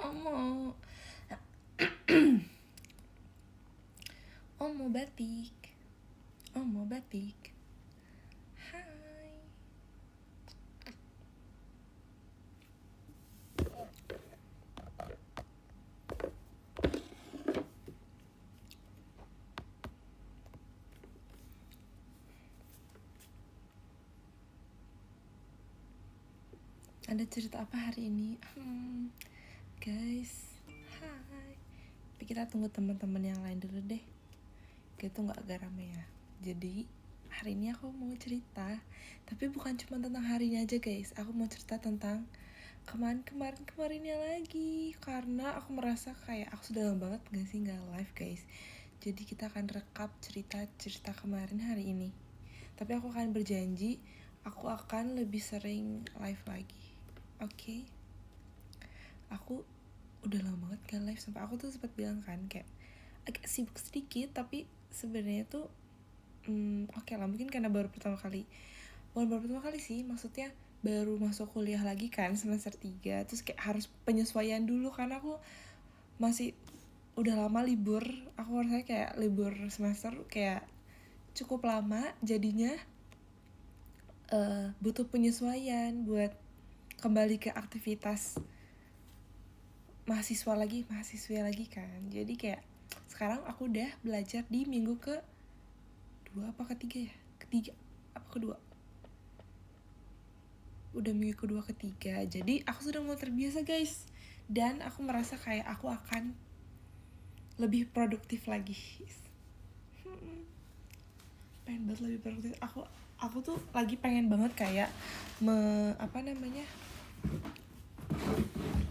Omo. Omo batik. Omo batik. Hai. Ada cerita apa hari ini? Guys, hai. Tapi kita tunggu teman-teman yang lain dulu deh. Gitu nggak agak rame ya. Jadi hari ini aku mau cerita, tapi bukan cuma tentang harinya aja guys. Aku mau cerita tentang kemarinnya lagi, karena aku merasa kayak aku sudah lama banget gak sih nggak live guys. Jadi kita akan rekap cerita kemarin hari ini. Tapi aku akan berjanji aku akan lebih sering live lagi. Oke? Aku udah lama banget gak live, sampai aku tuh sempat bilang kan kayak agak sibuk sedikit, tapi sebenarnya tuh oke lah, mungkin karena baru pertama kali sih, maksudnya baru masuk kuliah lagi kan semester 3, terus kayak harus penyesuaian dulu karena aku masih udah lama libur. Aku rasanya kayak libur semester kayak cukup lama, jadinya butuh penyesuaian buat kembali ke aktivitas mahasiswa lagi kan. Jadi kayak sekarang aku udah belajar di minggu ke 2 apa ketiga ya? Ketiga apa kedua? Udah minggu kedua ketiga. Jadi aku sudah mulai terbiasa guys. Dan aku merasa kayak aku akan lebih produktif lagi. Pengen banget lebih produktif. Aku tuh lagi pengen banget kayak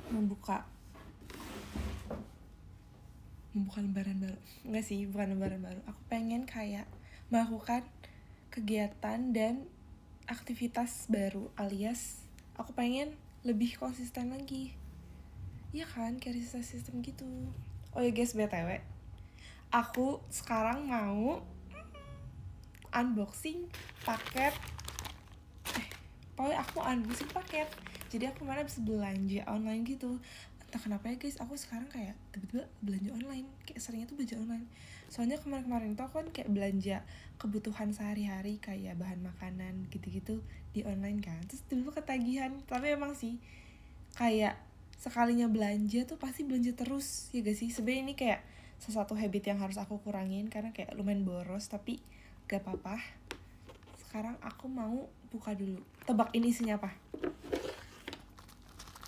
membuka lembaran baru. Enggak sih, bukan lembaran baru. Aku pengen kayak melakukan kegiatan dan aktivitas baru, alias aku pengen lebih konsisten lagi. Iya kan, kayak sistem gitu. Oh ya guys, BTW, aku sekarang mau unboxing paket. Pokoknya aku unboxing paket. Jadi aku kemarin habis belanja online gitu. Entah kenapa ya guys, aku sekarang kayak tiba-tiba belanja online. Kayak seringnya tuh belanja online. Soalnya kemarin-kemarin tuh kan kayak belanja kebutuhan sehari-hari kayak bahan makanan gitu-gitu di online kan. Terus tiba-tiba ketagihan. Tapi emang sih kayak sekalinya belanja tuh pasti belanja terus, ya gak sih? Sebenarnya ini kayak sesuatu habit yang harus aku kurangin karena kayak lumayan boros, tapi gak apa-apa. Sekarang aku mau buka dulu. Tebak ini isinya apa?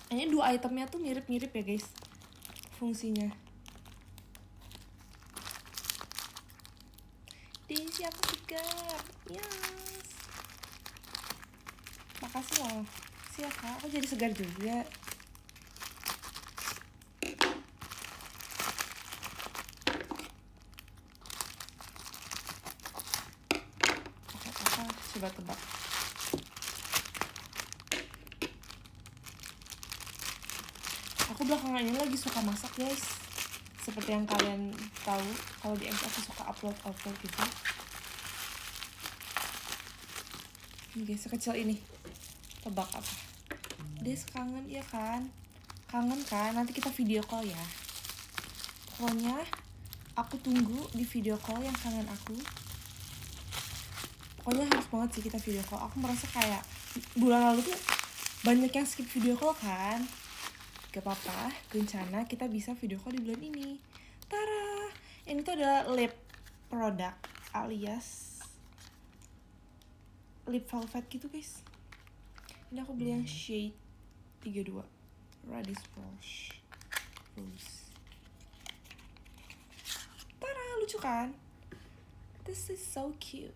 Ini 2 itemnya tuh mirip-mirip ya guys fungsinya. Diisi aku segar. Yes. Makasih loh. Siapa? Aku jadi segar juga. Apa? Coba tebak. Aku belakangan ini lagi suka masak guys. Seperti yang kalian tahu, kalau di MT aku suka upload gitu. Ini guys, sekecil ini. Tebak apa? Des, kangen ya kan? Kangen kan? Nanti kita video call ya. Pokoknya aku tunggu di video call yang kangen aku. Pokoknya harus banget sih kita video call. Aku merasa kayak bulan lalu tuh banyak yang skip video call kan. Gak apa-apa, rencana kita bisa video call di bulan ini. Tara, ini tuh adalah lip product alias lip velvet gitu guys. Ini aku beli yang shade 32 Radish Rose. Tara, lucu kan? This is so cute.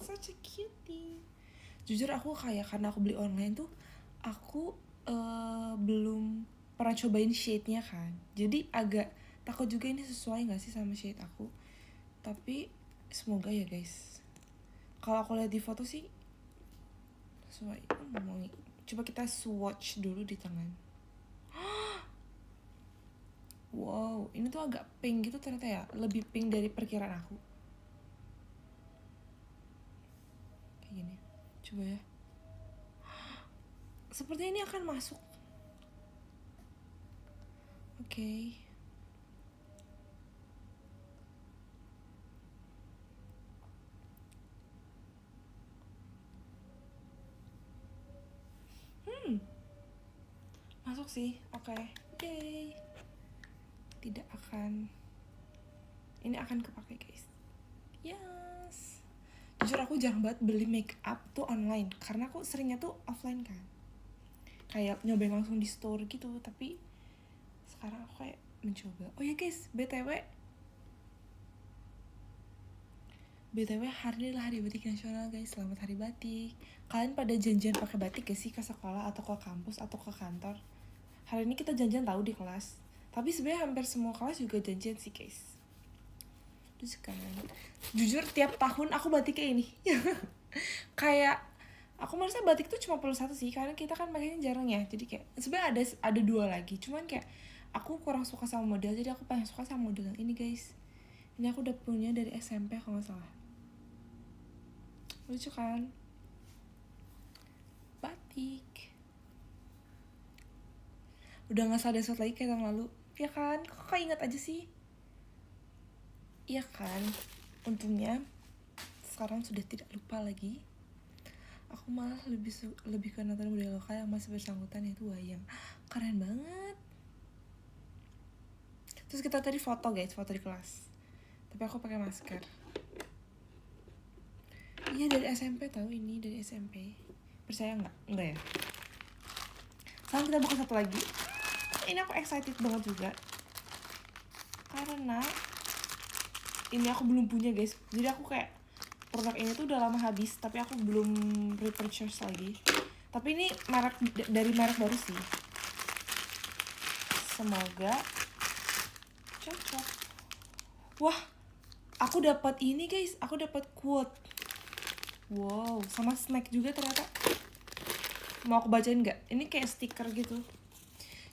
Such a cutie. Jujur aku kayak karena aku beli online tuh aku belum pernah cobain shade-nya kan. Jadi agak takut juga ini sesuai gak sih sama shade aku. Tapi semoga ya guys. Kalau aku lihat di foto sih sesuai. Coba kita swatch dulu di tangan. Wow, ini tuh agak pink gitu ternyata ya. Lebih pink dari perkiraan aku. Kayak gini. Coba ya. Sepertinya ini akan masuk. Oke. Masuk sih. Oke. Yay. Tidak akan, ini akan kepake guys. Yes. Jujur aku jarang banget beli make up tuh online, karena aku seringnya tuh offline kan, kayak nyobain langsung di store gitu. Tapi sekarang aku kayak mencoba. Oh ya guys, btw hari ini adalah hari batik nasional guys. Selamat hari batik. Kalian pada janjian pakai batik gak sih ke sekolah atau ke kampus atau ke kantor? Hari ini kita janjian tahu di kelas, tapi sebenarnya hampir semua kelas juga janjian sih guys. Terus kan, jujur tiap tahun aku batik kayak ini. Kayak aku merasa batik tuh cuma perlu satu sih, karena kita kan makanya jarang ya. Jadi kayak sebenarnya ada dua lagi, cuman kayak aku kurang suka sama model, jadi aku paling suka sama model yang ini guys. Ini aku udah punya dari SMP kalau nggak salah. Lucu kan? Batik. Udah nggak sadar lagi kayak tahun lalu, ya kan? Kok kayak ingat aja sih? Iya kan? Untungnya sekarang sudah tidak lupa lagi. Aku malah lebih ke nonton budaya lokal yang masih bersangkutan, yaitu wayang. Keren banget. Terus kita tadi foto guys, foto di kelas. Tapi aku pakai masker. Iya dari SMP tahu, ini dari SMP. Percaya nggak? Enggak ya. Sekarang kita buka satu lagi. Ini aku excited banget juga, karena ini aku belum punya guys. Jadi aku kayak produk ini tuh udah lama habis, tapi aku belum repurchase lagi. Tapi ini dari merek baru sih. Semoga cocok. Wah, aku dapat ini guys. Aku dapat quote. Wow, sama snack juga ternyata. Mau aku bacain nggak? Ini kayak stiker gitu.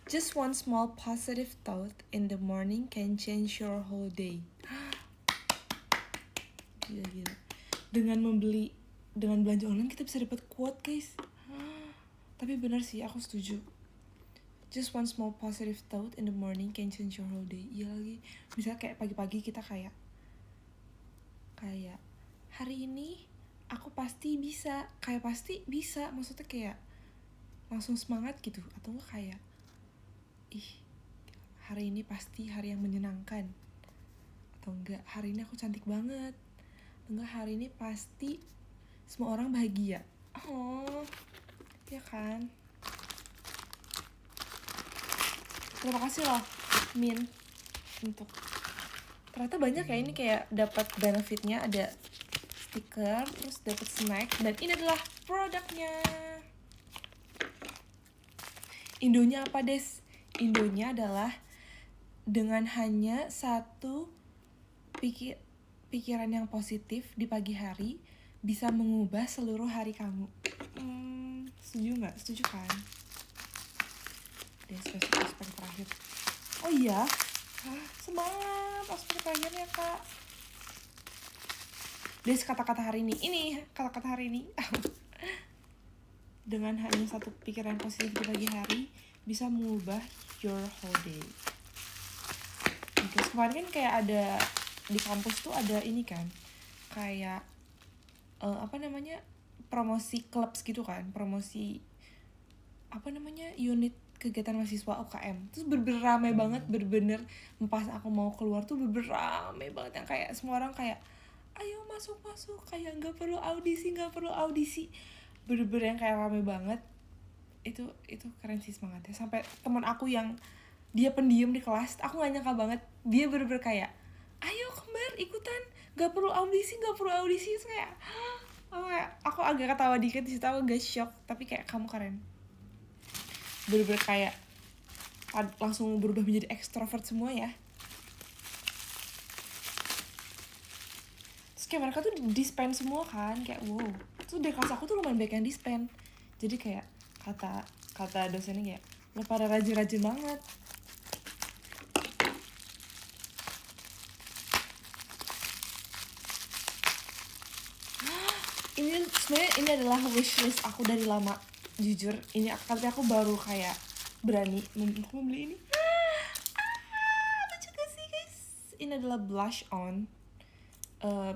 Just one small positive thought in the morning can change your whole day. Gila. Dengan belanja online kita bisa dapat quote guys. Tapi benar sih, aku setuju. Just one small positive thought in the morning can change your whole day. Iya lagi. Misalnya kayak pagi-pagi kita kayak hari ini aku pasti bisa. Kayak pasti bisa. Maksudnya kayak langsung semangat gitu. Atau enggak kayak hari ini pasti hari yang menyenangkan. Atau enggak hari ini aku cantik banget. Atau enggak hari ini pasti semua orang bahagia. Oh, ya kan? Terima kasih loh Min untuk, ternyata banyak ya ini, kayak dapat benefitnya, ada stiker, terus dapat snack, dan ini adalah produknya. Indonya apa des? Indonya adalah dengan hanya satu pikiran yang positif di pagi hari bisa mengubah seluruh hari kamu. Setuju nggak? Setuju kan? Des, aspek terakhir. Oh iya, semangat aspek terakhirnya kak. Des, kata-kata hari ini. Ini kata-kata hari ini. Dengan hanya satu pikiran positif di pagi hari bisa mengubah your whole day. Because kemarin kan kayak ada di kampus tuh ada ini kan, kayak promosi clubs gitu kan, promosi unit kegiatan mahasiswa UKM. Terus bener-bener rame banget, bener-bener pas aku mau keluar tuh bener-bener rame banget, yang kayak semua orang kayak ayo masuk, kayak nggak perlu audisi, bener-bener yang kayak rame banget. Itu keren sih semangatnya. Sampai teman aku yang dia pendiam di kelas, aku nggak nyangka banget dia bener-bener kayak ayo kembar ikutan, nggak perlu audisi. Terus kayak aku agak ketawa dikit di situ, aku agak shock, tapi kayak kamu keren. Bener-bener kayak langsung berubah menjadi ekstrovert semua ya. Terus kayak mereka tuh dispen semua kan, kayak wow. Terus di kelas aku tuh lumayan banyak yang dispen. Jadi kayak kata dosennya kayak lo pada rajin-rajin banget. Ini sebenarnya ini adalah wishlist aku dari lama, jujur. Ini tapi aku baru kayak berani untuk membeli ini. ini adalah blush on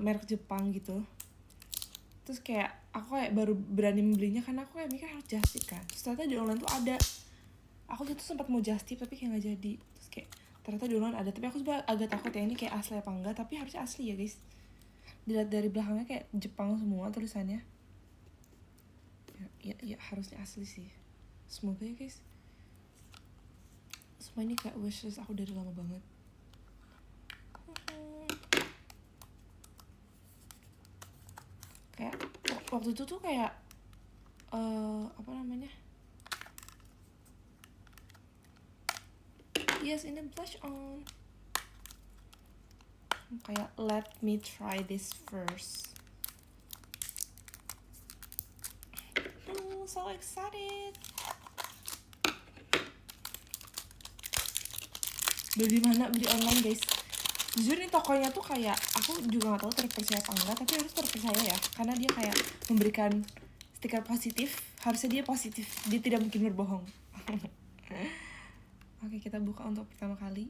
merek Jepang gitu. Terus kayak aku kayak baru berani membelinya karena aku kayak mikir harus just tip kan. Terus ternyata di online tuh ada. Aku gitu sempat mau just tip tapi kayak nggak jadi. Terus kayak ternyata di online ada, tapi aku juga agak takut ya ini kayak asli apa enggak, tapi harusnya asli ya guys. Dilihat dari belakangnya kayak Jepang semua tulisannya. Ya harusnya asli sih. Semoga ya guys. Semua ini kayak wishlist aku dari lama banget. Kayak waktu itu tuh kayak apa namanya? Yes, ini blush on. Kayak let me try this first. So excited. Beli mana? Beli online guys. Jujur nih tokonya tuh kayak aku juga gak tahu terpercaya apa enggak, tapi harus terpercaya ya karena dia kayak memberikan stiker positif. Harusnya dia positif, dia tidak mungkin berbohong. Oke, kita buka untuk pertama kali.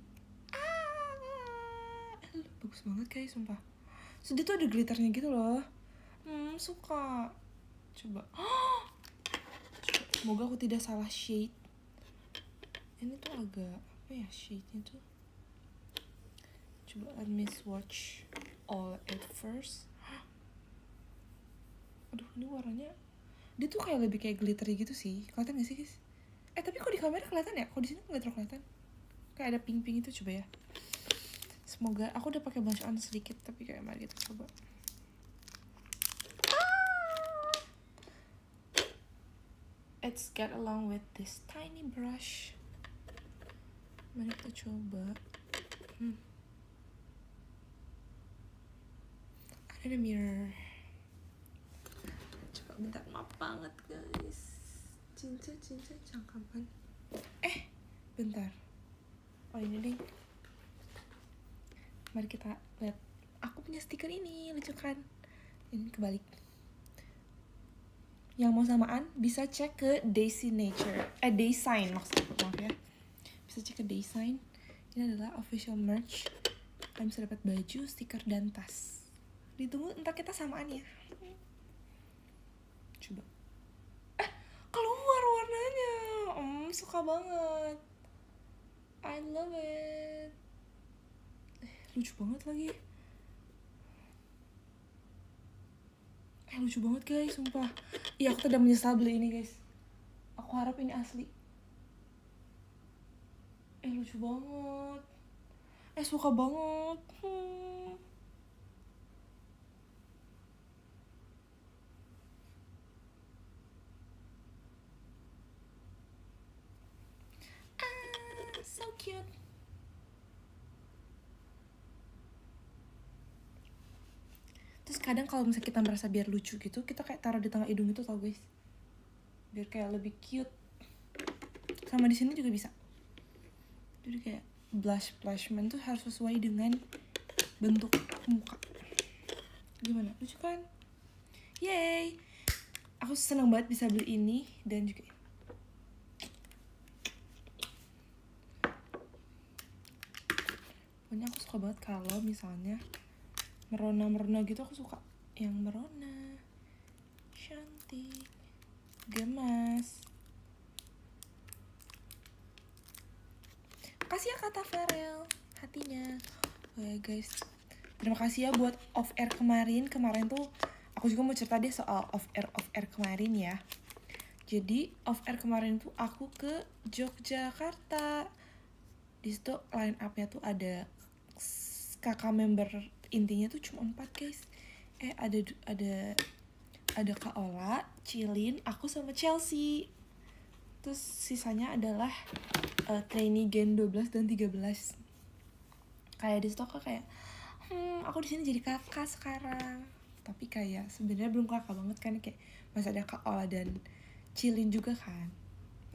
Bagus banget guys, sumpah. So, dia tuh ada glitternya gitu loh. Suka. Coba. Semoga aku tidak salah shade. Ini tuh agak apa ya shade-nya tuh. Coba let me swatch all at first. Aduh, ini warnanya dia tuh kayak lebih kayak glittery gitu sih. Kelihatan gak sih guys? Tapi kok di kamera kelihatan ya? Kok di sini nggak terlalu kelihatan? Kayak ada pink-pink itu. Coba ya. Semoga aku udah pakai blush on sedikit, tapi kayak mari kita coba. It's get along with this tiny brush. Mari kita coba. Ada mirror. Coba bentar, maaf banget guys. Cincin cangkapan. Bentar. Oh ini deh. Mari kita lihat. Aku punya stiker ini, lucu kan? Ini kebalik. Yang mau samaan bisa cek ke Daysign maksudnya, maaf ya. Bisa cek ke Daysign. Ini adalah official merch. Kalian bisa dapat baju, stiker, dan tas. Ditunggu entar kita samaan ya. Coba. Keluar warnanya. Suka banget. I love it. Lucu banget lagi. Lucu banget guys, sumpah. Iya, aku tidak menyesal beli ini guys. Aku harap ini asli. Lucu banget. Suka banget. So cute. Terus kadang kalau misalnya kita merasa biar lucu gitu, kita kayak taruh di tengah hidung itu tau guys, biar kayak lebih cute. Sama di sini juga bisa. Jadi kayak blush placement tuh harus sesuai dengan bentuk muka. Gimana? Lucu kan? Yay! Aku seneng banget bisa beli ini dan juga pokoknya aku suka banget kalau misalnya merona gitu, aku suka yang merona, cantik, gemas. Makasih ya kata Farel hatinya. Oh ya guys, terima kasih ya buat off air kemarin tuh aku juga mau cerita deh soal off air kemarin ya. Jadi off air kemarin tuh aku ke Yogyakarta. Di situ line up-nya tuh ada kakak member intinya tuh cuma 4 guys. Ada Kak Ola, Cilin, aku sama Chelsea. Terus sisanya adalah trainee Gen 12 dan 13. Kayak di situ aku kayak aku di sini jadi kakak sekarang. Tapi kayak sebenarnya belum kakak banget kan, kayak masih ada Kak Ola dan Cilin juga kan.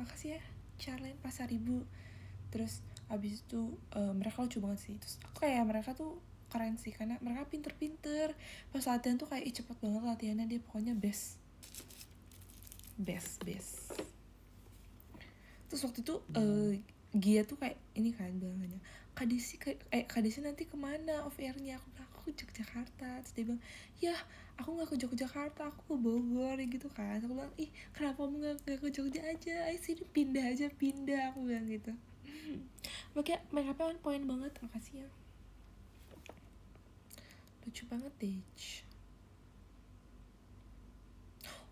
Makasih ya Charlene Pasar Ibu. Terus abis itu mereka lucu banget sih. Terus aku kayak mereka tuh keren sih karena mereka pinter-pinter. Pas latihan tuh kayak cepet banget latihannya, dia pokoknya best. Terus waktu itu Gia tuh kayak ini kan bilangnya, Kak Desi nanti kemana off airnya? Aku bilang aku ke Yogyakarta. Terus dia bilang ya aku nggak ke Yogyakarta, aku ke Bogor gitu kan. Aku bilang ih kenapa kamu nggak ke Jogja aja? Ayo sini pindah aja pindah, aku bilang gitu. Makanya make up on point banget. Makasih ya, lucu banget deh.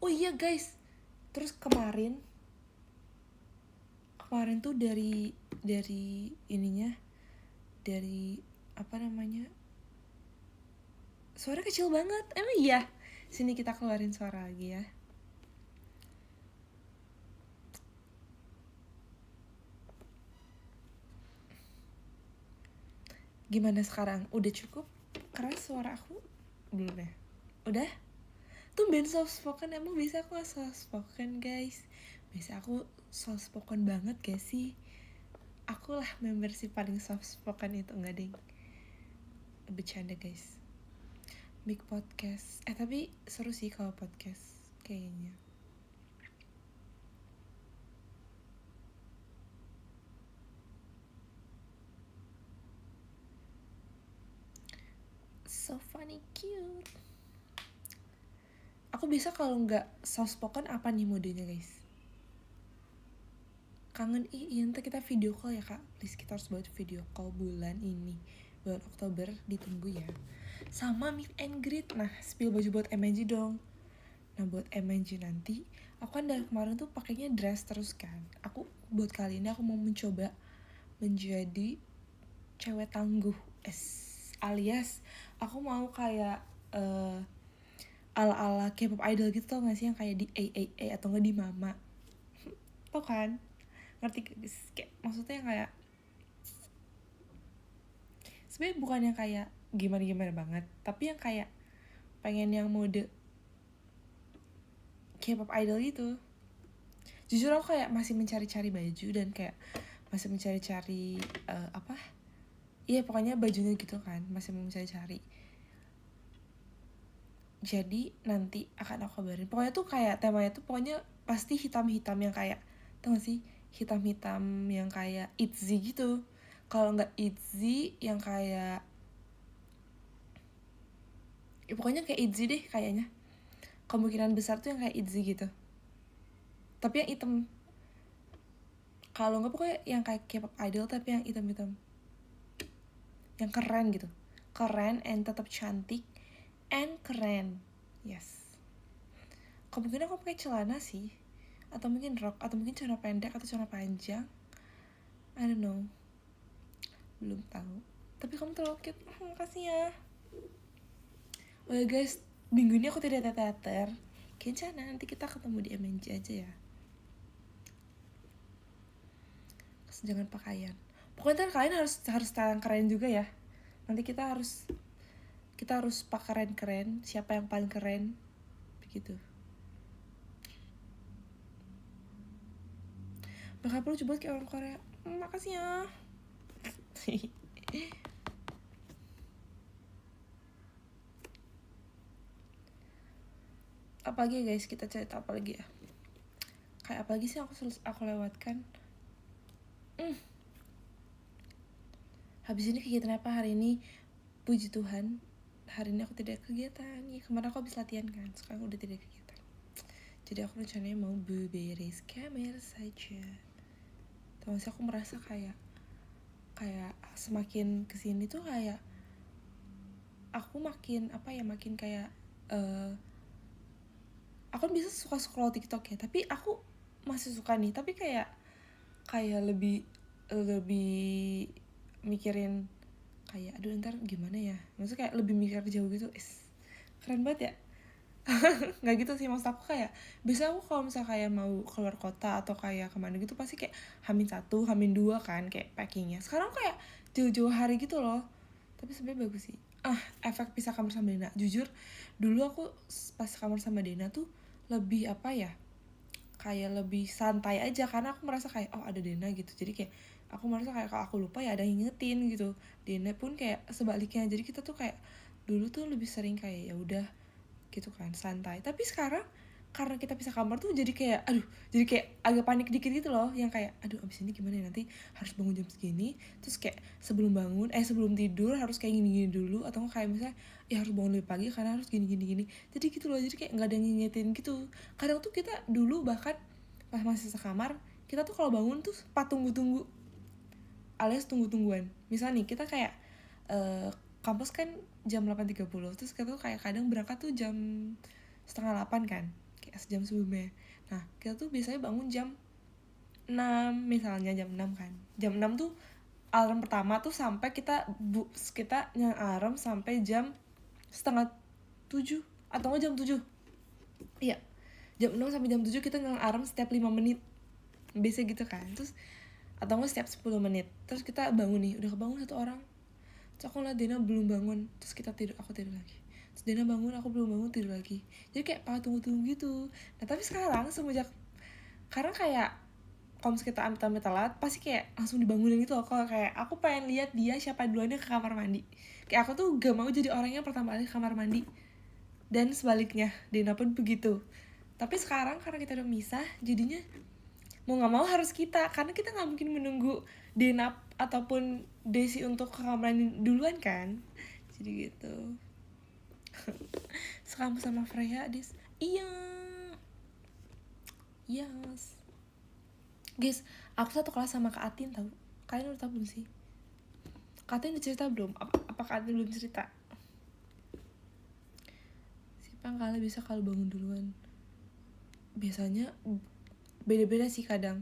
Oh iya guys, terus kemarin tuh dari ininya, dari apa namanya, suara kecil banget. Emang iya, sini kita keluarin suara lagi ya. Gimana sekarang, udah cukup keras suara aku belum ya? Udah tuh band soft spoken. Emang biasa aku soft spoken guys, biasa aku soft spoken banget gak sih? Aku lah member si paling soft spoken itu. Enggak ding, bercanda guys. Big podcast, tapi seru sih kalau podcast kayaknya. So funny, cute. Aku bisa kalau nggak soft spoken apa nih modenya guys? Kangen nanti kita video call ya kak, please. Kita harus buat video call bulan ini, bulan Oktober, ditunggu ya. Sama meet and greet. Nah, spill baju buat MNG dong. Nah, buat MNG nanti aku kan dari kemarin tuh pakainya dress terus kan. Aku buat kali ini aku mau mencoba menjadi cewek tangguh, alias aku mau kayak ala-ala K-pop idol gitu, tau gak sih, yang kayak di AAA atau nggak di Mama. Tau kan? Ngerti guys? Kayak maksudnya yang kayak sebenarnya bukan yang kayak gimana-gimana banget, tapi yang kayak pengen yang mode K-pop idol gitu. Jujur aku kayak masih mencari-cari baju dan kayak masih mencari-cari iya pokoknya bajunya gitu kan, masih mau mencari-cari. Jadi nanti akan aku kabarin. Pokoknya tuh kayak temanya tuh pokoknya pasti hitam-hitam yang kayak, tau gak sih, hitam-hitam yang kayak ITZY gitu. Kalau nggak ITZY yang kayak ya pokoknya kayak ITZY deh kayaknya. Kemungkinan besar tuh yang kayak ITZY gitu, tapi yang hitam. Kalau nggak pokoknya yang kayak K-pop idol tapi yang hitam-hitam, yang keren gitu, keren and tetap cantik and keren. Yes, kemungkinan aku pakai celana sih, atau mungkin rok, atau mungkin celana pendek atau celana panjang. I don't know, belum tahu. Tapi kamu terlalu cute. Makasih ya. Oh ya guys, minggu ini aku tidak teater. Kencana, nanti kita ketemu di MNG aja ya. Jangan pakaian. Pokoknya kalian harus style yang keren juga ya. Nanti kita harus pak keren. Siapa yang paling keren? Begitu. Bakal perlu coba kayak orang Korea. Makasih ya. Apa lagi guys, kita cerita apa lagi ya? Kayak apa lagi sih aku lewatkan? Habis ini kegiatan apa hari ini? Puji Tuhan, hari ini aku tidak kegiatan. Ya, kemarin aku habis latihan kan, sekarang udah tidak kegiatan. Jadi aku rencananya mau beberes kamar saja. Tapi aku merasa kayak semakin kesini tuh kayak aku makin makin kayak aku kan bisa suka scroll TikTok ya, tapi aku masih suka nih, tapi kayak lebih mikirin kayak aduh ntar gimana ya, maksudnya kayak lebih mikir jauh gitu. Keren banget ya. Nggak gitu sih, maksud aku kayak biasa aku kalau misalnya kayak mau keluar kota atau kayak kemana gitu pasti kayak H-1, H-2 kan kayak packingnya. Sekarang kayak jauh-jauh hari gitu loh, tapi sebenarnya bagus sih. Efek pisah kamar sama Dena, jujur dulu aku pas kamar sama Dena tuh lebih kayak lebih santai aja, karena aku merasa kayak oh ada Dena gitu, jadi kayak aku merasa kayak kalau aku lupa ya ada yang ngingetin gitu. Dena pun kayak sebaliknya, jadi kita tuh kayak dulu tuh lebih sering kayak ya udah gitu kan, santai. Tapi sekarang karena kita pisah kamar tuh jadi kayak agak panik dikit gitu loh, yang kayak aduh abis ini gimana ya, nanti harus bangun jam segini, terus kayak sebelum tidur harus kayak gini dulu, atau kayak misalnya ya harus bangun lebih pagi karena harus gini, jadi gitu loh. Jadi kayak nggak ada yang ngingetin gitu. Kadang tuh kita dulu bahkan pas masih sekamar, kita tuh kalau bangun tuh tunggu alias tungguan. Misalnya nih kita kayak kampus kan jam 8.30, terus kita tuh kayak kadang berangkat tuh jam setengah 8 kan, kayak sejam sebelumnya. Nah kita tuh biasanya bangun jam 6, misalnya jam 6 kan. Jam 6 tuh alarm pertama tuh sampai kita yang alarm sampai jam setengah 7 atau enggak jam 7. Iya, jam 6 sampai jam 7 kita ngelarm alarm setiap 5 menit biasa gitu kan. Terus atau enggak setiap 10 menit. Terus kita bangun nih, udah kebangun satu orang. Terus aku ngeliat Dena belum bangun, terus aku tidur lagi. Terus Dena bangun, aku belum bangun, tidur lagi. Jadi kayak tunggu gitu. Nah tapi sekarang karena kayak kalau misalnya kita amit-amit telat, pasti kayak langsung dibangunin gitu loh. Kalau kayak aku pengen lihat dia siapa duluannya ke kamar mandi. Kayak aku tuh gak mau jadi orang yang pertama kali ke kamar mandi. Dan sebaliknya, Dena pun begitu. Tapi sekarang karena kita udah misah, jadinya mau gak mau harus kita, karena kita gak mungkin menunggu Dena ataupun Desi untuk ke kamar mandi duluan kan. Jadi gitu. Sekampus sama Freya, Des. Iya. Yes. Guys, aku satu kelas sama Kak Atin tau. Kalian udah tau belum sih? Kak Atin udah cerita belum? Apa Kak Atin belum cerita? Siapa kalian bisa kalau bangun duluan? Biasanya beda-beda sih kadang.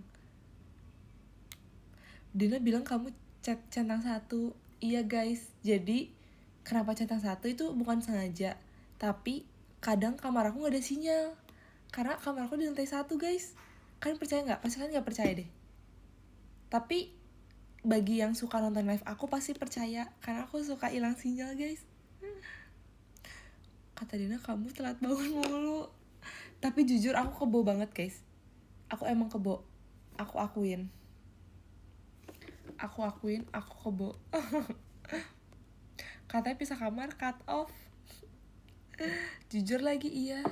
Dina bilang kamu centang 1. Iya guys, jadi kenapa centang 1 itu bukan sengaja, tapi kadang kamar aku gak ada sinyal karena kamar aku di lantai 1 guys. Kalian percaya gak? Pasti kalian gak percaya deh. Tapi bagi yang suka nonton live aku pasti percaya, karena aku suka hilang sinyal guys. Kata Dina kamu telat bangun mulu. Tapi jujur aku kebo banget guys. Aku emang kebo. Aku akuin aku kebo. Katanya pisah kamar cut off. Jujur lagi iya.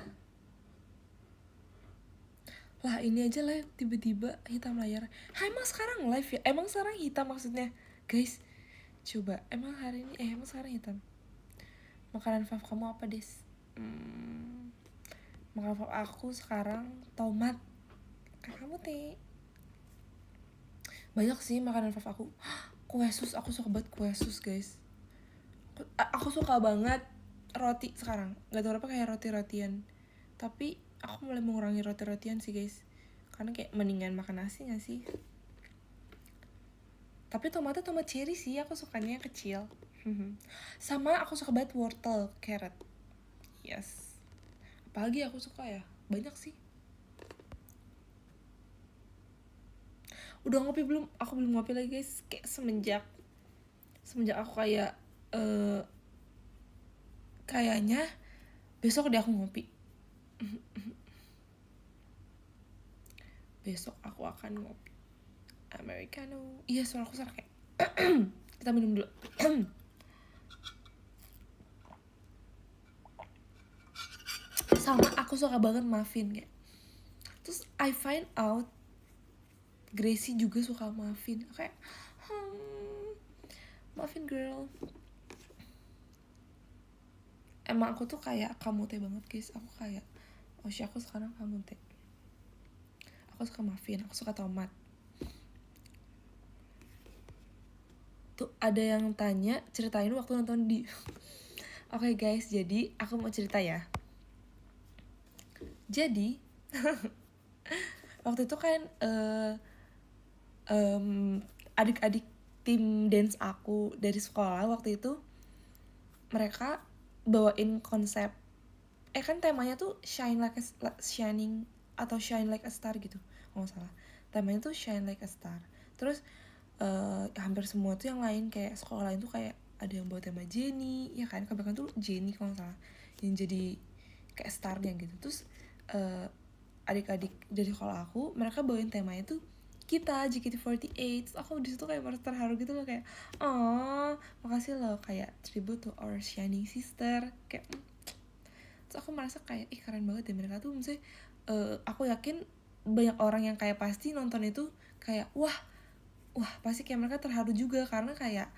Lah ini aja live tiba-tiba hitam layar. Emang sekarang live ya? Emang sekarang hitam maksudnya? Guys, coba emang hari ini emang sekarang hitam. Makanan favorit kamu apa, Des? Makanan favorit aku sekarang tomat. Kamu teh? Banyak sih makanan favorit aku. Kue sus, aku suka banget kue sus, guys. Aku suka banget roti sekarang. Gak tau apa kayak roti-rotian. Tapi aku mulai mengurangi roti-rotian sih guys, karena kayak mendingan makan nasi gak sih. Tapi tomat cherry sih, aku sukanya yang kecil. Sama aku suka banget wortel, carrot. Yes. Apalagi aku suka ya, banyak sih. Udah ngopi belum? Aku belum ngopi lagi guys. Kayak semenjak aku kayak kayaknya besok deh aku ngopi. Besok aku akan ngopi Americano. Iya, suara aku kayak kita minum dulu. Sama aku suka banget muffin kayak. Terus I find out Gracie juga suka muffin. Kayak muffin girl. Emang aku tuh kayak kamu teh banget guys. Aku kayak aku sekarang kamu teh. Aku suka muffin, aku suka tomat. Tuh ada yang tanya, ceritain waktu nonton di. Oke guys, jadi aku mau cerita ya. Jadi waktu itu kan adik-adik tim dance aku dari sekolah waktu itu, mereka bawain konsep kan temanya tuh shining atau shine like a star gitu, nggak salah. Temanya tuh shine like a star. Terus hampir semua tuh yang lain kayak sekolah lain tuh kayak ada yang bawa tema Jenny, ya kan, kebanyakan tuh Jenny kalau nggak salah yang jadi kayak starnya gitu. Terus adik-adik dari sekolah aku, mereka bawain temanya tuh kita JKT48. Terus aku di situ kayak merasa terharu gitu loh, kayak oh makasih loh, kayak tribute to our shining sister. Kayak terus aku merasa kayak keren banget ya mereka tuh, maksudnya aku yakin banyak orang yang kayak pasti nonton itu kayak wah pasti kayak mereka terharu juga karena kayak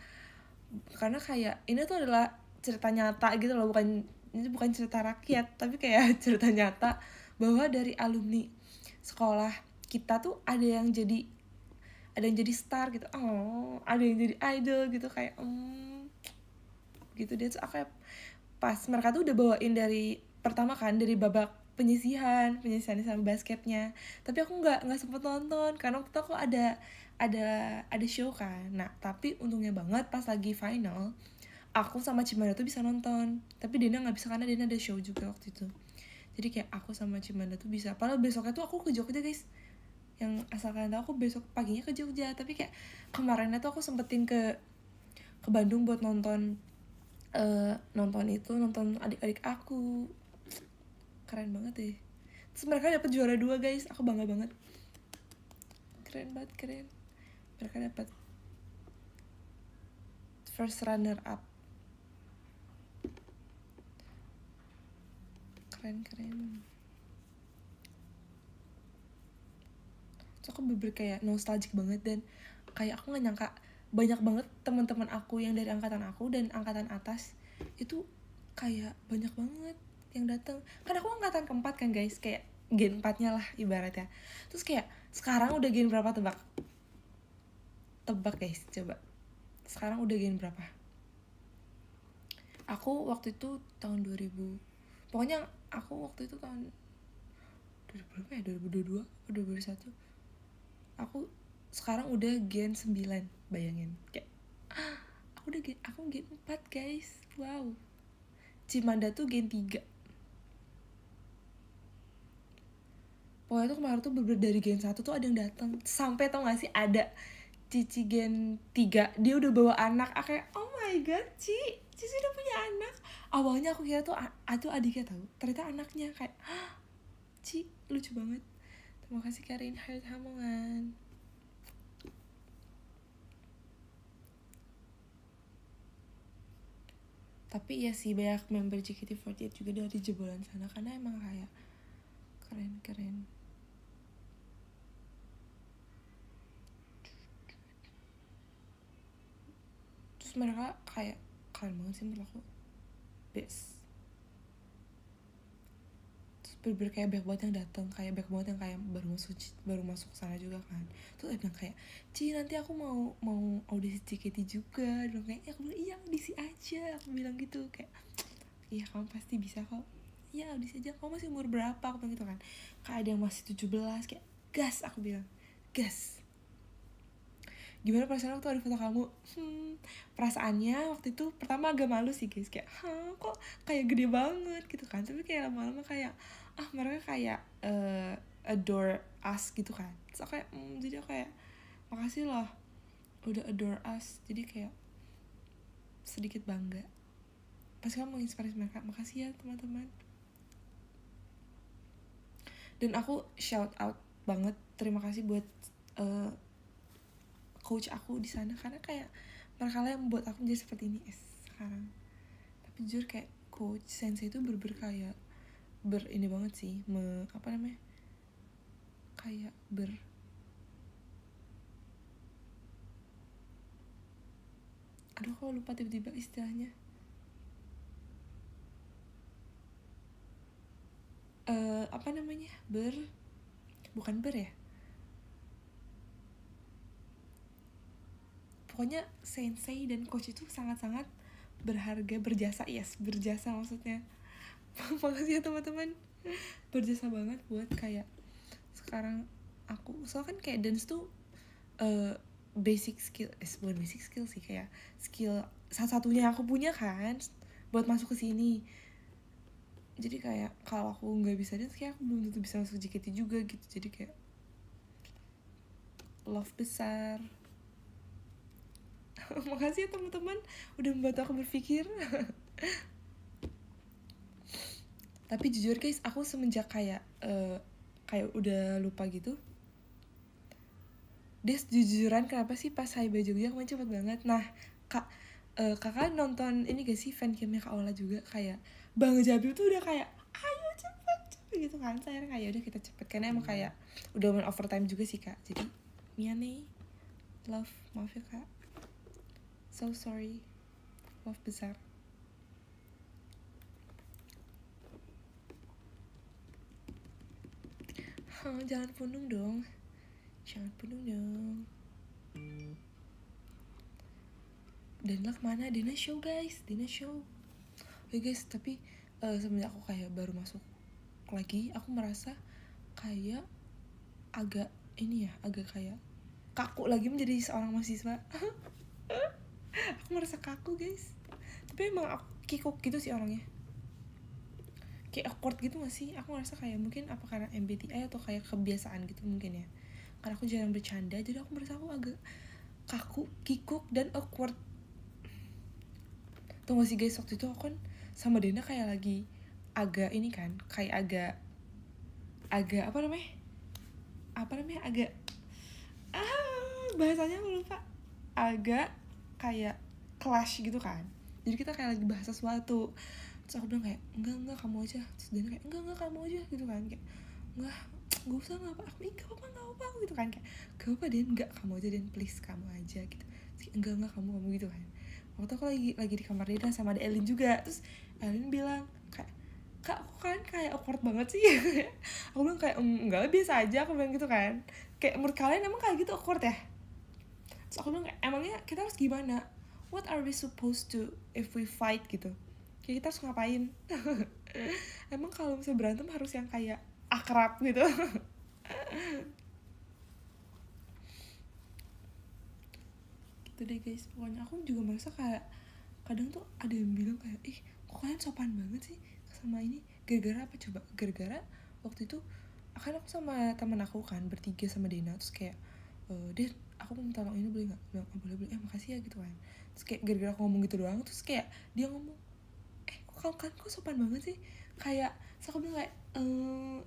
ini tuh adalah cerita nyata gitu loh, ini bukan cerita rakyat tapi kayak cerita nyata bahwa dari alumni sekolah kita tuh ada yang jadi star gitu, ada yang jadi idol gitu kayak gitu deh. Terus aku kayak pas mereka tuh udah bawain dari pertama kan, dari babak penyisihan sama basketnya, tapi aku nggak sempet nonton karena waktu itu aku ada show kan. Nah tapi untungnya banget pas lagi final aku sama Cimanda tuh bisa nonton, tapi Dena nggak bisa karena Dena ada show juga waktu itu. Jadi kayak aku sama Cimanda tuh bisa, padahal besoknya tuh aku ke Jogja guys, yang asal kalian tahu aku besok paginya ke Jogja, tapi kayak kemarinnya tuh aku sempetin ke Bandung buat nonton nonton adik-adik aku. Keren banget deh. Terus mereka dapat juara 2 guys, aku bangga banget. Keren mereka dapat first runner up. Keren so aku bener kayak nostalgic banget, dan kayak aku nggak nyangka banyak banget teman-teman aku yang dari angkatan aku dan angkatan atas itu kayak banyak banget yang datang. Kan aku angkatan keempat kan guys, kayak gen 4-nya lah ibaratnya. Terus kayak sekarang udah gen berapa, tebak guys, coba sekarang udah gen berapa? Aku waktu itu tahun 2000, pokoknya aku waktu itu tahun 2000 berapa ya, 2022 atau 2021. Aku sekarang udah gen 9, bayangin. Kayak aku gen 4 guys, wow. Cimanda tuh gen 3. Pokoknya tuh kemarin tuh bener dari gen 1 tuh ada yang datang. Sampai tau gak sih ada Cici gen 3, dia udah bawa anak. Aku kayak oh my god, Cici udah punya anak. Awalnya aku kira tuh adiknya, tahu ternyata anaknya. Kayak Ci, lucu banget. Terima kasih Karin Hayat Hamongan. Tapi ya sih banyak member JKT48 juga dari jebolan sana, karena emang kayak keren. Terus mereka kayak keren banget sih menurut aku, best. Terus bener kayak banyak banget yang datang, kayak banyak banget yang kayak baru masuk sana juga kan. Terus dia bilang kayak Ci, nanti aku mau audisi JKT juga. Dia bilang kayak aku bilang iya audisi aja, aku bilang gitu. Kayak iya kamu pasti bisa kok, iya audisi aja, kamu masih umur berapa, aku bilang gitu kan. Kayak ada yang masih 17, kayak gas, aku bilang gas. Gimana perasaan waktu ada foto kamu? Perasaannya waktu itu pertama agak malu sih guys, kayak kok kayak gede banget gitu kan. Tapi kayak lama-lama kayak mereka kayak adore us gitu kan. Terus aku kayak jadi aku kayak makasih loh udah adore us, jadi kayak sedikit bangga. Pasti kamu menginspirasi mereka, makasih ya teman-teman. Dan aku shout out banget, terima kasih buat coach aku di sana, karena kayak mereka lah yang membuat aku menjadi seperti ini sekarang. Tapi jujur kayak coach sensei itu kayak ini banget sih, kayak aduh kok lupa tiba-tiba istilahnya, bukan ya, pokoknya sensei dan coach itu sangat-sangat berharga, berjasa maksudnya. Makasih ya teman-teman, berjasa banget buat kayak sekarang aku. Soalnya kan kayak dance tuh basic skill, bukan basic skill sih, kayak skill satu-satunya aku punya kan buat masuk ke sini. Jadi kayak kalau aku nggak bisa dance, kayak aku belum tentu bisa masuk JKT juga gitu. Jadi kayak love besar. Makasih ya teman-teman udah membantu aku berpikir. Tapi jujur guys, aku semenjak kayak udah lupa gitu. Des, jujuran kenapa sih pas Haiba Jogja kemarin cepet banget. Nah kakak nonton ini gak sih fancamnya Kak Ola juga, kayak Bang Jabil tuh udah kayak ayo cepet gitu kan. Saya kayak udah kita cepet karena emang kayak udah main overtime juga sih kak. Jadi Mia nih love, maaf ya kak, so sorry, love besar. Jangan punung dong, jangan punung dong. Dena kemana? Dena show guys, Dena show. Oke guys, tapi semenjak aku kayak baru masuk lagi, aku merasa kayak agak ini ya, agak kayak kaku lagi menjadi seorang mahasiswa. Aku merasa kaku guys, tapi emang aku kikuk gitu sih orangnya, kayak awkward gitu gak sih? Aku ngerasa kayak mungkin apa karena MBTI atau kayak kebiasaan gitu mungkin ya, karena aku jarang bercanda jadi aku merasa aku agak kaku, kikuk, dan awkward. Tuh gak sih guys, waktu itu aku kan sama Dena kayak lagi agak ini kan, kayak agak apa namanya agak bahasanya aku lupa, agak kayak clash gitu kan. Jadi kita kayak lagi bahas sesuatu, terus aku bilang kayak enggak kamu aja, terus Dena kayak enggak kamu aja gitu kan, kayak enggak usah, nggak apa, aku enggak apa gitu kan, kayak gak apa Den, enggak kamu aja Den, please kamu aja gitu. Terus, enggak kamu gitu kan. Waktu aku lagi di kamar Dena sama ada Elin juga, terus Elin bilang kayak kak aku kan kayak awkward banget sih. Aku bilang kayak enggak, biasa aja, aku bilang gitu kan, kayak menurut kalian emang kayak gitu awkward ya. Terus aku bilang kayak emangnya kita harus gimana, what are we supposed to if we fight gitu, kayak kita harus ngapain. Emang kalau misalnya berantem harus yang kayak akrab gitu. Gitu deh guys, pokoknya aku juga merasa kayak kadang tuh ada yang bilang kayak ih kok kalian sopan banget sih sama ini, gara-gara apa coba, gara-gara waktu itu akan aku sama teman aku kan bertiga sama Dena, terus kayak Den aku mau minta tolong ini boleh nggak, bilang boleh makasih ya gitu kan. Terus kayak gara-gara aku ngomong gitu doang, terus kayak dia ngomong kok sopan banget sih, kayak so aku bilang kayak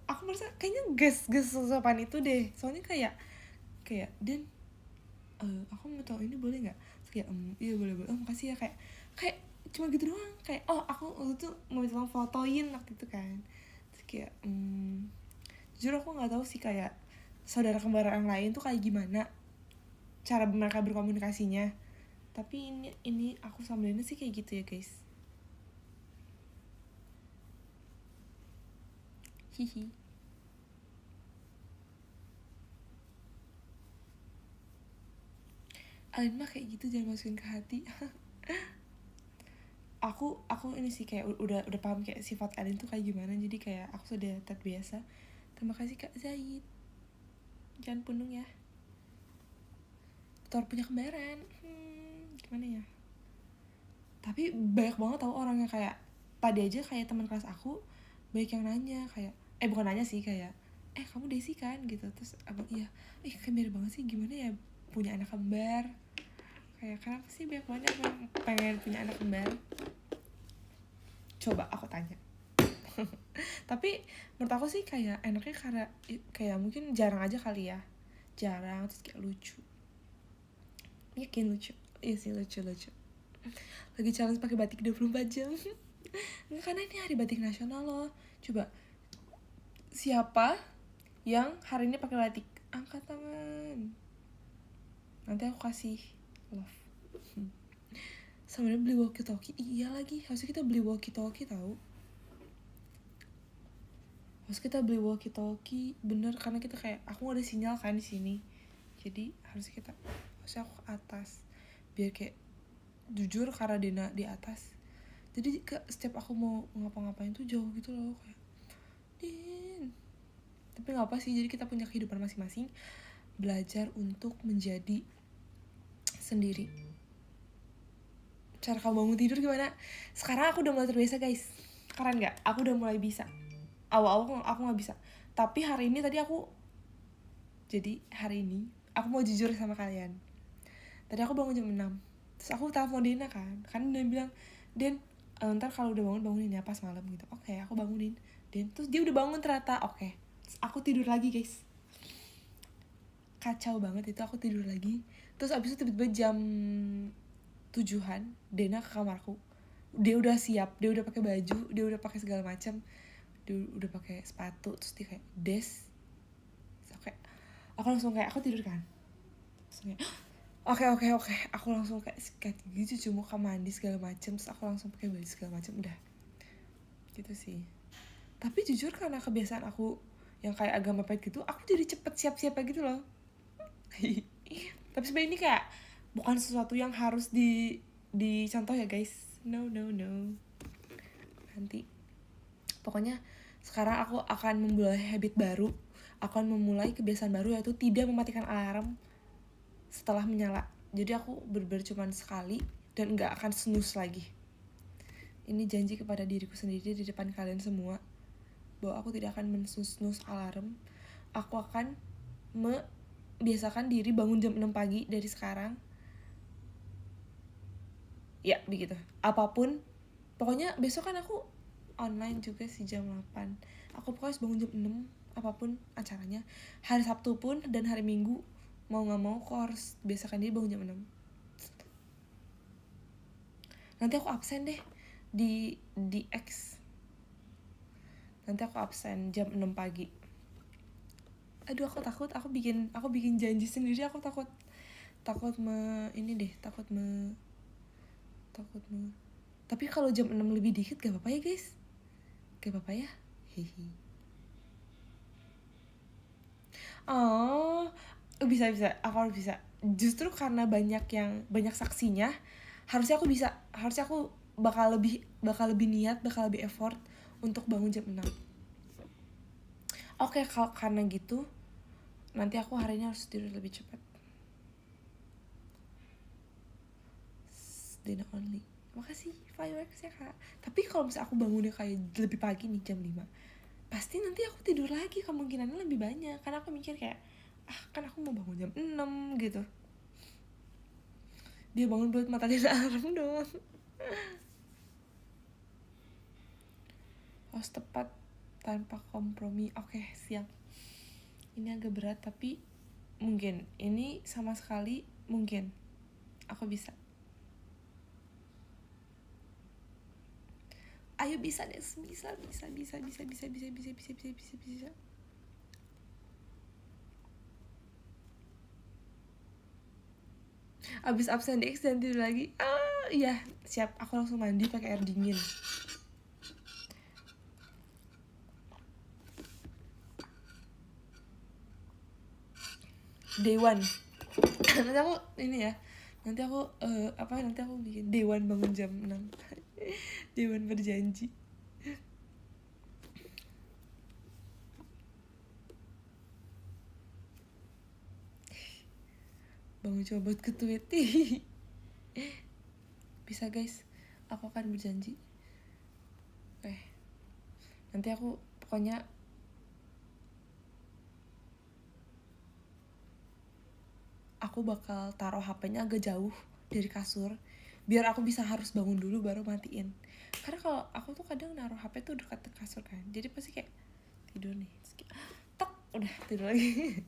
aku merasa kayaknya gas sopan itu deh, soalnya kayak Den aku mau tau ini boleh nggak, kayak iya boleh makasih ya, kayak cuma gitu doang, kayak aku waktu itu mau minta tolong fotoin waktu itu kan. Terus kayak jujur aku nggak tahu sih kayak saudara kembar yang lain tuh kayak gimana cara mereka berkomunikasinya, tapi ini aku sama Dena sih kayak gitu ya guys. Hihi. Alin mah kayak gitu, jangan masukin ke hati. aku ini sih kayak udah paham kayak sifat Alin tuh kayak gimana, jadi kayak aku sudah terbiasa. Terima kasih Kak Zaid, jangan punung ya, Thor punya kembaran. Gimana ya, tapi banyak banget tau orang yang kayak tadi aja kayak teman kelas aku banyak yang nanya kayak bukan nanya sih, kayak kamu Desi kan gitu, terus abang iya kayak mirip banget sih, gimana ya punya anak kembar, kayak kenapa sih banyak banget yang pengen punya anak kembar, coba aku tanya. Tapi menurut aku sih kayak enaknya karena kayak mungkin jarang aja kali ya, jarang, terus kayak lucu, yakin lucu, iya sih lucu lagi challenge pakai batik 24 jam. Nggak, karena ini hari batik nasional loh. Coba siapa yang hari ini pakai batik, angkat tangan, nanti aku kasih love. Sebenarnya beli walkie talkie, iya lagi harusnya kita beli walkie talkie tahu, harus kita beli walkie talkie bener, karena kita kayak aku ada sinyal kan di sini, jadi harusnya aku ke atas biar kayak jujur karena Dena di atas, jadi setiap aku mau ngapa-ngapain tuh jauh gitu loh, kayak Din. Tapi nggak apa sih, jadi kita punya kehidupan masing-masing, belajar untuk menjadi sendiri. Cara kamu bangun tidur gimana? Sekarang aku udah mulai terbiasa guys, keren nggak? Aku udah mulai bisa. Awal-awal aku nggak bisa, tapi hari ini aku mau jujur sama kalian. Tadi aku bangun jam 6, terus aku telepon Dena kan dia bilang Den ntar kalau udah bangunin ya pas malam gitu. Oke, aku bangunin Den, terus dia udah bangun ternyata. Oke, terus aku tidur lagi guys, kacau banget itu, aku tidur lagi. Terus abis itu tiba-tiba jam 7-an Dena ke kamarku, dia udah siap, dia udah pakai baju, dia udah pakai segala macam, dia udah pakai sepatu, terus dia kayak des. Terus aku langsung kayak aku tidur kan, langsung kayak oke, aku langsung kayak sikat gigi, cuci muka, mandi segala macem, terus aku langsung pakai baju segala macem, udah gitu sih. Tapi jujur karena kebiasaan aku yang kayak agak mepet gitu, aku jadi cepet siap-siap gitu loh. Tapi sebenarnya ini kayak bukan sesuatu yang harus dicontoh ya guys, no. Nanti pokoknya sekarang aku akan memulai habit baru, akan memulai kebiasaan baru, yaitu tidak mematikan alarm setelah menyala. Jadi aku bener-bener cuman sekali dan gak akan snooze lagi. Ini janji kepada diriku sendiri di depan kalian semua, bahwa aku tidak akan men-snooze alarm. Aku akan membiasakan diri bangun jam 6 pagi dari sekarang. Ya begitu, apapun. Pokoknya besok kan aku online juga sih jam 8. Aku pokoknya harus bangun jam 6, apapun acaranya. Hari Sabtu pun dan hari Minggu, mau gak mau aku harus biasakan diri bangun jam 6. Nanti aku absen deh di X. Nanti aku absen jam 6 pagi. Aduh, aku takut, aku bikin janji sendiri, aku takut tapi kalau jam 6 lebih dikit gak apa-apa ya guys, gak apa-apa ya, hehe. Oh, bisa, aku harus bisa. Justru karena banyak saksinya, harusnya aku bakal lebih niat, bakal lebih effort untuk bangun jam 6. Oke, kalau karena gitu nanti aku hari ini harus tidur lebih cepat. Dinner only. Makasih fireworks ya kak. Tapi kalau misalnya aku bangunnya kayak lebih pagi nih jam 5, pasti nanti aku tidur lagi, kemungkinannya lebih banyak. Karena aku mikir kayak, kan aku mau bangun jam 6 gitu. Dia bangun buat matain alarm doang. Harus tepat tanpa kompromi. Oke, siap. Ini agak berat tapi mungkin. Ini sama sekali mungkin aku bisa. Ayo bisa Des, bisa. Abis absen X dan tidur lagi. Iya, siap. Aku langsung mandi pakai air dingin. Day one. Nanti aku ini ya. Nanti aku bikin Day one bangun jam 6. Day one berjanji. Bangun coba buat ke tweet. Bisa guys, aku akan berjanji. Nanti aku pokoknya aku bakal taruh HP-nya agak jauh dari kasur, biar aku bisa harus bangun dulu baru matiin. Karena kalau aku tuh kadang naruh HP tuh dekat kasur kan, jadi pasti kayak tidur nih, tak udah tidur lagi.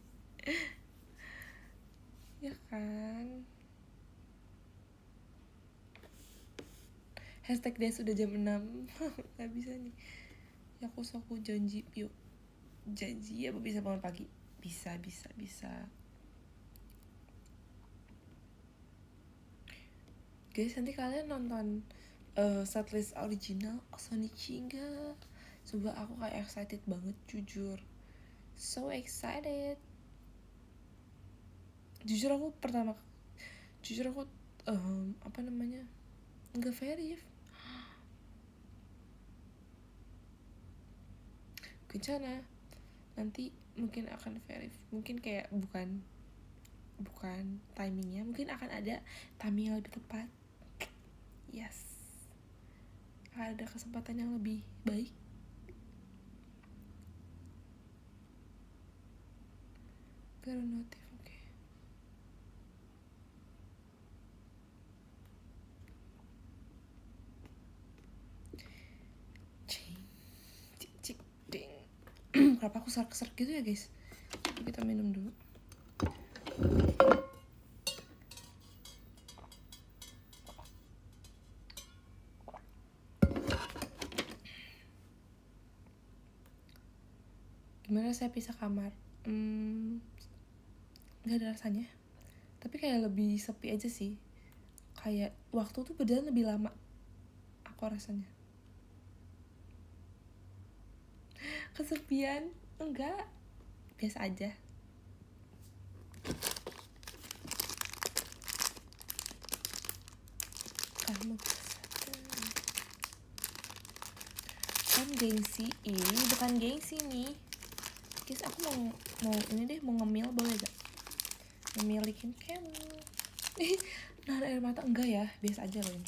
Ya kan. #Des udah jam 6. Gak bisa nih. Ya aku janji, yuk. Janji ya bisa bangun pagi. Bisa. Guys, nanti kalian nonton setlist original Sonichi enggak? Coba, aku kayak excited banget, jujur. So excited. Jujur aku nggak verif. Kencana nanti mungkin akan verif, mungkin kayak bukan timingnya, mungkin akan ada timing yang lebih tepat. Yes, ada kesempatan yang lebih baik. Baru notif, oke. Cik ding. Kenapa aku serak-serak gitu ya guys? Kita minum dulu. sebenarnya saya pisah kamar. Nggak ada rasanya, tapi kayak lebih sepi aja sih. Kayak waktu tuh berjalan lebih lama aku rasanya. Kesepian enggak, biasa aja. Kamu kan gengsi, ini bukan gengsi nih guys. Aku mau ini deh, mau ngemil, boleh gak? Memilikin kamu. Nahan air mata enggak ya, biasa aja loh ini.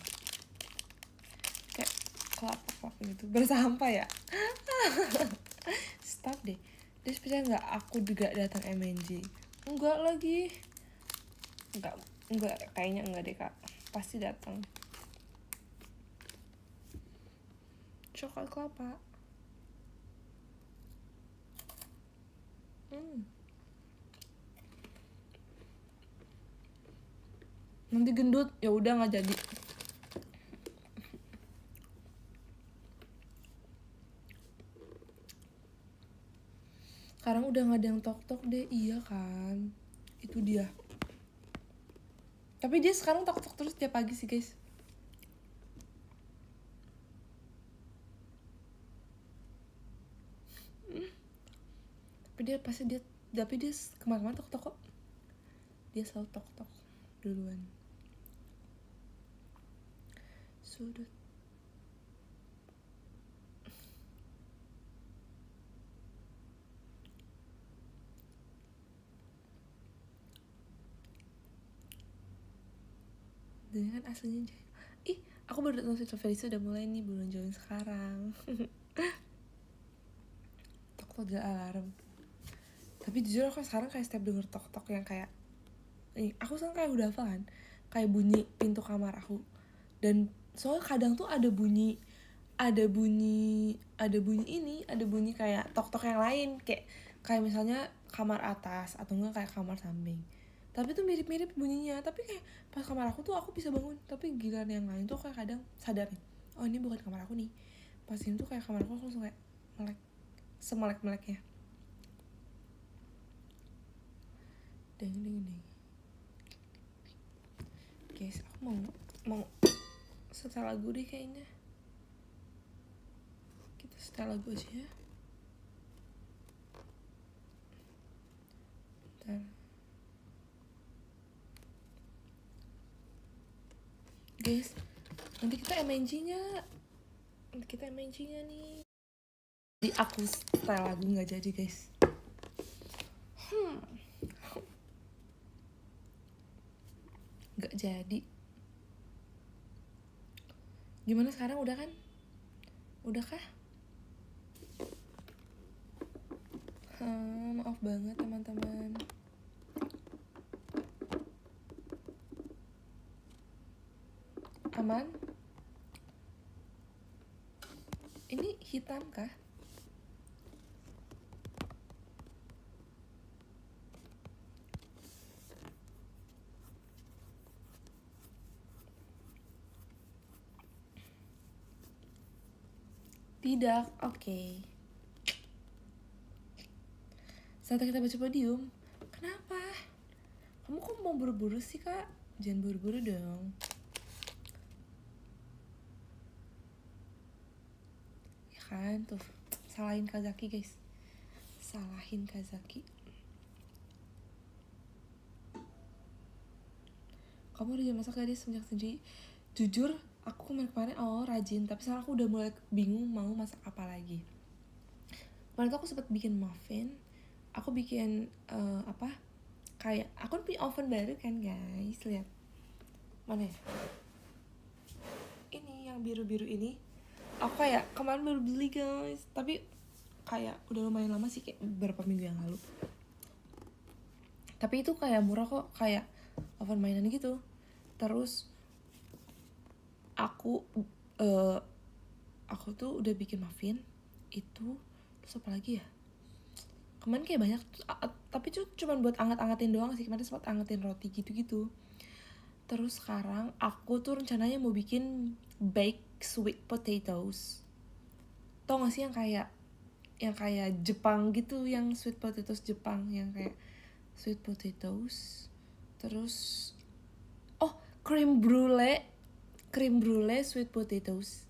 Kayak kelap gitu, bersampah ya. Stop deh. Terus percaya nggak aku juga datang MNJ? Enggak lagi. Enggak, kayaknya enggak deh kak. Pasti datang. Coklat kelapa. Nanti gendut, ya udah nggak jadi. Sekarang udah nggak ada yang tok deh, iya kan? Itu dia. Tapi dia sekarang tok terus tiap pagi sih guys. Tapi dia kemana-mana tok kok. Dia selalu tok duluan. Sudut. Dan kan aslinya aku baru nonton Felisa udah mulai nih bulan Juli sekarang. Tok gak alarm. Tapi jujur aku sekarang kayak setiap denger tok yang kayak aku sekarang kayak udah hafal kan, kayak bunyi pintu kamar aku. Dan soalnya kadang tuh ada bunyi kayak tok yang lain, kayak misalnya kamar atas atau enggak kayak kamar samping. Tapi tuh mirip-mirip bunyinya, tapi kayak pas kamar aku tuh aku bisa bangun, tapi giliran yang lain tuh kayak kadang sadar nih, oh ini bukan kamar aku nih. Pas ini tuh kayak kamar aku langsung kayak melek, semelek-meleknya. Deng. Guys, aku mau setel lagu deh kayaknya. Kita setel lagu aja ya. Bentar. Guys, nanti kita MNG-nya nih. Jadi aku setel lagu nggak jadi guys. Nggak jadi. Gimana sekarang, udah kan? Udah kah? Maaf banget teman-teman. Aman? Ini hitam kah? Tidak, oke. Saat kita baca podium. Kenapa? Kamu kok mau buru-buru sih kak? Jangan buru-buru dong. Ya kan, tuh. Salahin Kazaki guys. Salahin Kazaki. Kamu udah masak tadi semenjak tadi? Jujur, aku kemarin rajin, tapi sekarang aku udah mulai bingung mau masak apa lagi. Kemarin tuh aku sempet bikin muffin. Aku bikin kayak aku punya oven baru kan guys, lihat. Mana ya? Ini yang biru-biru ini. Aku kayak kemarin baru beli guys, tapi kayak udah lumayan lama sih, kayak beberapa minggu yang lalu. Tapi itu kayak murah kok, kayak oven mainan gitu. Terus aku tuh udah bikin muffin itu. Terus apa lagi ya? Kemarin kayak banyak, tapi cuma buat anget-angetin doang sih. Kemarin sempat angetin roti gitu-gitu. Terus sekarang aku tuh rencananya mau bikin baked sweet potatoes. Tau gak sih yang kayak yang kayak Jepang gitu, yang sweet potatoes Jepang, yang kayak sweet potatoes, terus cream brulee sweet potatoes,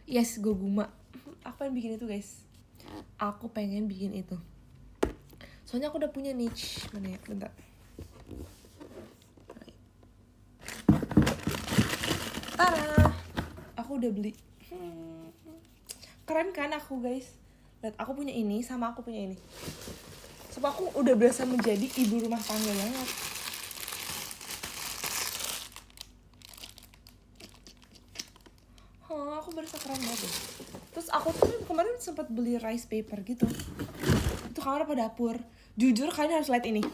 yes, goguma. Aku pengen bikin itu guys, aku pengen bikin itu, soalnya aku udah punya niche. Mana ya, bentar. Tara, aku udah beli. Keren kan aku guys, lihat aku punya ini sama aku punya ini. Sebab aku udah berasa menjadi ibu rumah tangga banget. Aku berasa keren banget. Terus aku tuh kemarin sempat beli rice paper gitu. Itu kamar apa dapur. Jujur kalian harus lihat ini.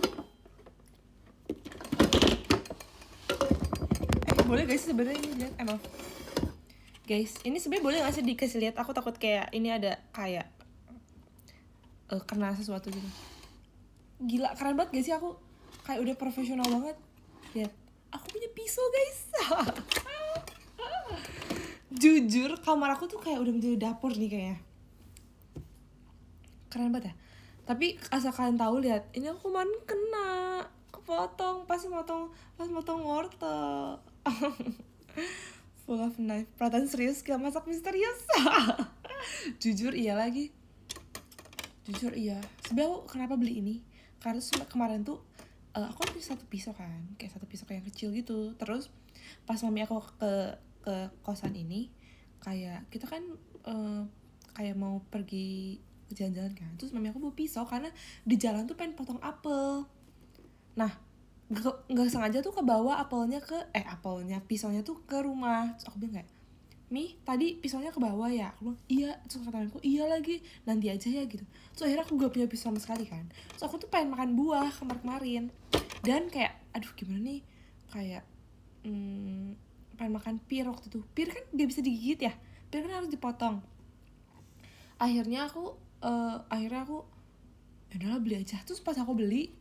Boleh guys sebenarnya ini lihat emang. Guys, ini sebenarnya boleh nggak sih dikasih lihat? Aku takut kayak ini ada kayak kena sesuatu gitu. Gila, keren banget gak sih aku? Kayak udah profesional banget. Lihat, aku punya pisau guys. Jujur, kamar aku tuh kayak udah menjadi dapur nih kayaknya. Keren banget ya. Tapi asal kalian tahu, lihat, ini aku kemarin kena kepotong pas motong wortel. Full of knife. Perhatian serius, gak masak misterius. Jujur iya lagi. Jujur iya. Sebenarnya aku kenapa beli ini? Karena kemarin tuh aku kan punya satu pisau kan, kayak satu pisau kayak kecil gitu. Terus pas mami aku ke kosan ini, kayak kita kan kayak mau pergi jalan-jalan kan. Terus mami aku bawa pisau karena di jalan tuh pengen potong apel. Nah, nggak sengaja tuh ke bawah apelnya pisaunya tuh ke rumah. Terus aku bilang kayak, Mi, tadi pisaunya ke bawah ya? Aku bilang, iya. Terus kata aku, iya lagi, nanti aja ya gitu. Terus akhirnya aku gak punya pisau sama sekali kan. Terus aku tuh pengen makan buah kemarin. Dan kayak, aduh gimana nih, kayak pengen makan pir waktu itu. Pir kan gak bisa digigit ya, pir kan harus dipotong. Akhirnya aku yaudahlah beli aja. Terus pas aku beli,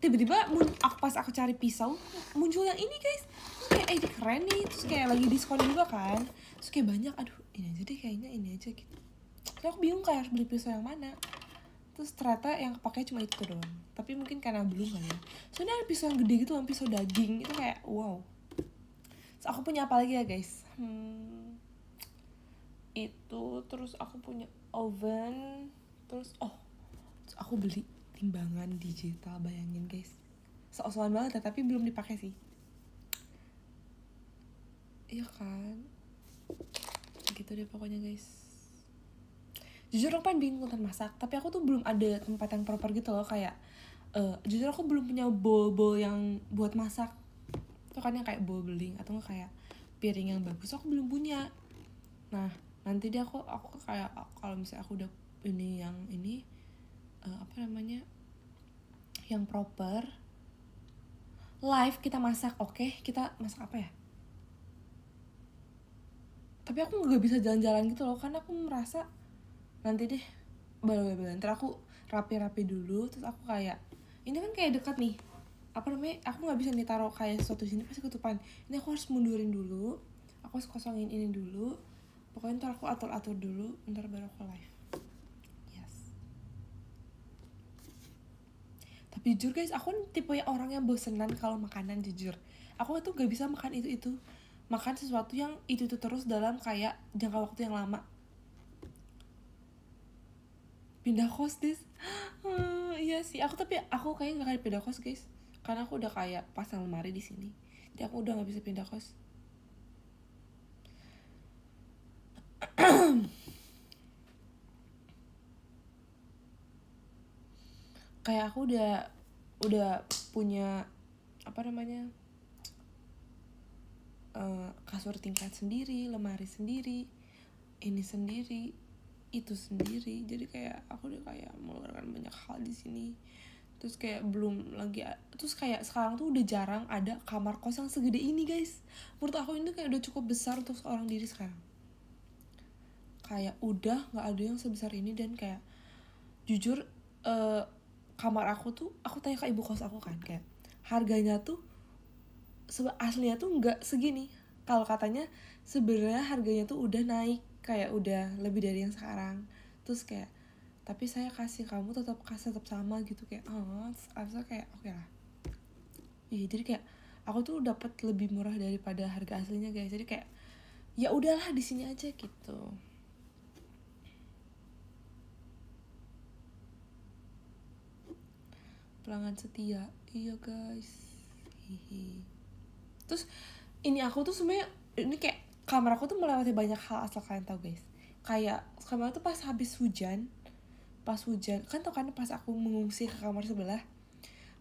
tiba-tiba pas aku cari pisau, muncul yang ini guys. Terus kayak ini keren nih. Terus kayak lagi diskon juga kan. Terus kayak banyak, aduh ini aja deh kayaknya, ini aja gitu. Terus aku bingung kayak harus beli pisau yang mana. Terus ternyata yang kepake cuma itu doang. Tapi mungkin karena belum kan ya. Soalnya ada pisau yang gede gitu, pisau daging. Itu kayak wow. Terus aku punya apa lagi ya guys? Itu, terus aku punya oven. Terus aku beli timbangan digital, bayangin guys. So-soan banget ya, tapi belum dipakai sih. Iya kan? Gitu deh pokoknya guys. Jujur aku pengen bikin konten masak, tapi aku tuh belum ada tempat yang proper gitu loh. Kayak jujur aku belum punya bowl yang buat masak. Itu kan yang kayak bowl beling atau nggak kayak piring yang bagus, aku belum punya. Nah nanti deh aku kayak kalau misalnya aku udah ini apa namanya, yang proper, live kita masak. Oke, kita masak apa ya? Tapi aku nggak bisa jalan-jalan gitu loh, karena aku merasa nanti deh ntar aku rapi-rapi dulu. Terus aku kayak ini kan kayak dekat nih, apa namanya, aku nggak bisa nih taruh kayak sesuatu sini pasti ketupan. Ini aku harus mundurin dulu, aku harus kosongin ini dulu. Pokoknya ntar aku atur dulu, ntar baru aku live. Yes. Tapi jujur guys, aku tipe orang yang bosenan kalau makanan. Jujur aku tuh gak bisa makan itu makan sesuatu yang itu terus dalam kayak jangka waktu yang lama. Pindah kos des. Iya sih, tapi aku kayaknya gak akan pindah kos guys, karena aku udah kayak pasang lemari di sini, jadi aku udah gak bisa pindah kos. Kayak aku udah punya apa namanya, kasur tingkat sendiri, lemari sendiri, ini sendiri, itu sendiri. Jadi kayak aku udah kayak mengeluarkan banyak hal di sini. Terus kayak belum lagi, terus kayak sekarang tuh udah jarang ada kamar kos yang segede ini guys. Menurut aku ini kayak udah cukup besar untuk seorang diri sekarang. Kayak udah nggak ada yang sebesar ini. Dan kayak jujur kamar aku tuh, aku tanya ke ibu kos aku kan, kayak harganya tuh aslinya tuh nggak segini. Kalau katanya sebenarnya harganya tuh udah naik, kayak udah lebih dari yang sekarang. Terus kayak tapi saya kasih kamu tetap sama gitu, kayak harusnya kayak oke lah. Iya, jadi kayak aku tuh dapat lebih murah daripada harga aslinya guys, jadi kayak ya udahlah di sini aja gitu. Pelanggan setia, iya guys. Hihi. Terus ini aku tuh sebenarnya ini kayak kamar aku tuh melewati banyak hal asal kalian tahu guys. Kayak kamar tuh pas habis hujan kan tau kan pas aku mengungsi ke kamar sebelah,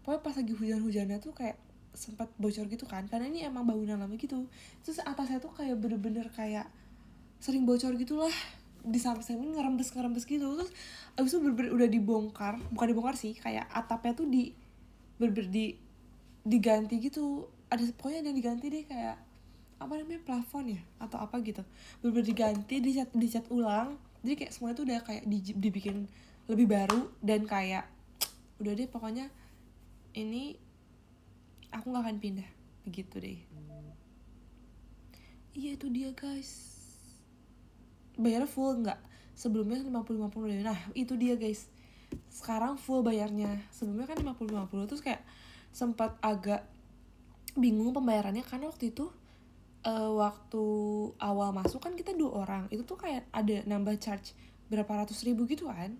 pokoknya pas lagi hujan-hujannya tuh kayak sempat bocor gitu kan, karena ini emang bangunan lama gitu. Terus atasnya tuh kayak bener-bener kayak sering bocor gitulah, di samping ngerembes gitu. Terus abis itu bener-bener udah dibongkar, bukan dibongkar sih, kayak atapnya tuh bener-bener diganti gitu. Ada pokoknya ada diganti deh, kayak apa namanya, plafon ya atau apa gitu, bener-bener diganti, dicat ulang. Jadi kayak semuanya tuh udah kayak dibikin lebih baru, dan kayak udah deh pokoknya ini aku nggak akan pindah begitu deh. Iya itu dia guys, bayar full nggak, sebelumnya 50-50. Nah itu dia guys, sekarang full bayarnya, sebelumnya kan 50-50. Terus kayak sempat agak bingung pembayarannya, karena waktu itu waktu awal masuk kan kita 2 orang, itu tuh kayak ada nambah charge berapa ratus ribu gitu kan,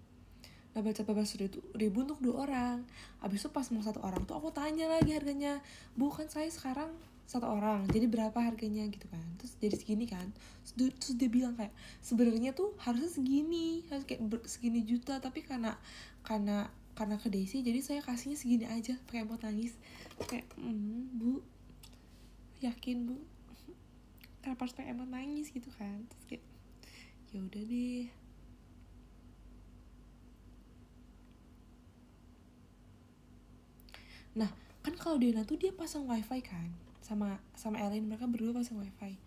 nambah charge berapa ribu untuk 2 orang. Abis itu pas mau 1 orang tuh aku tanya lagi harganya, bu kan saya sekarang 1 orang jadi berapa harganya gitu kan, terus jadi segini kan. Terus dia bilang kayak sebenarnya tuh harusnya segini, harus kayak segini juta, tapi karena ke Desi jadi saya kasihnya segini aja, pakai mau nangis kayak bu yakin bu, kenapa harus pakai emot nangis gitu kan. Terus kayak ya udah deh. Nah kan kalau Dena tuh dia pasang wifi kan, sama Ellen, mereka berdua pasang wifi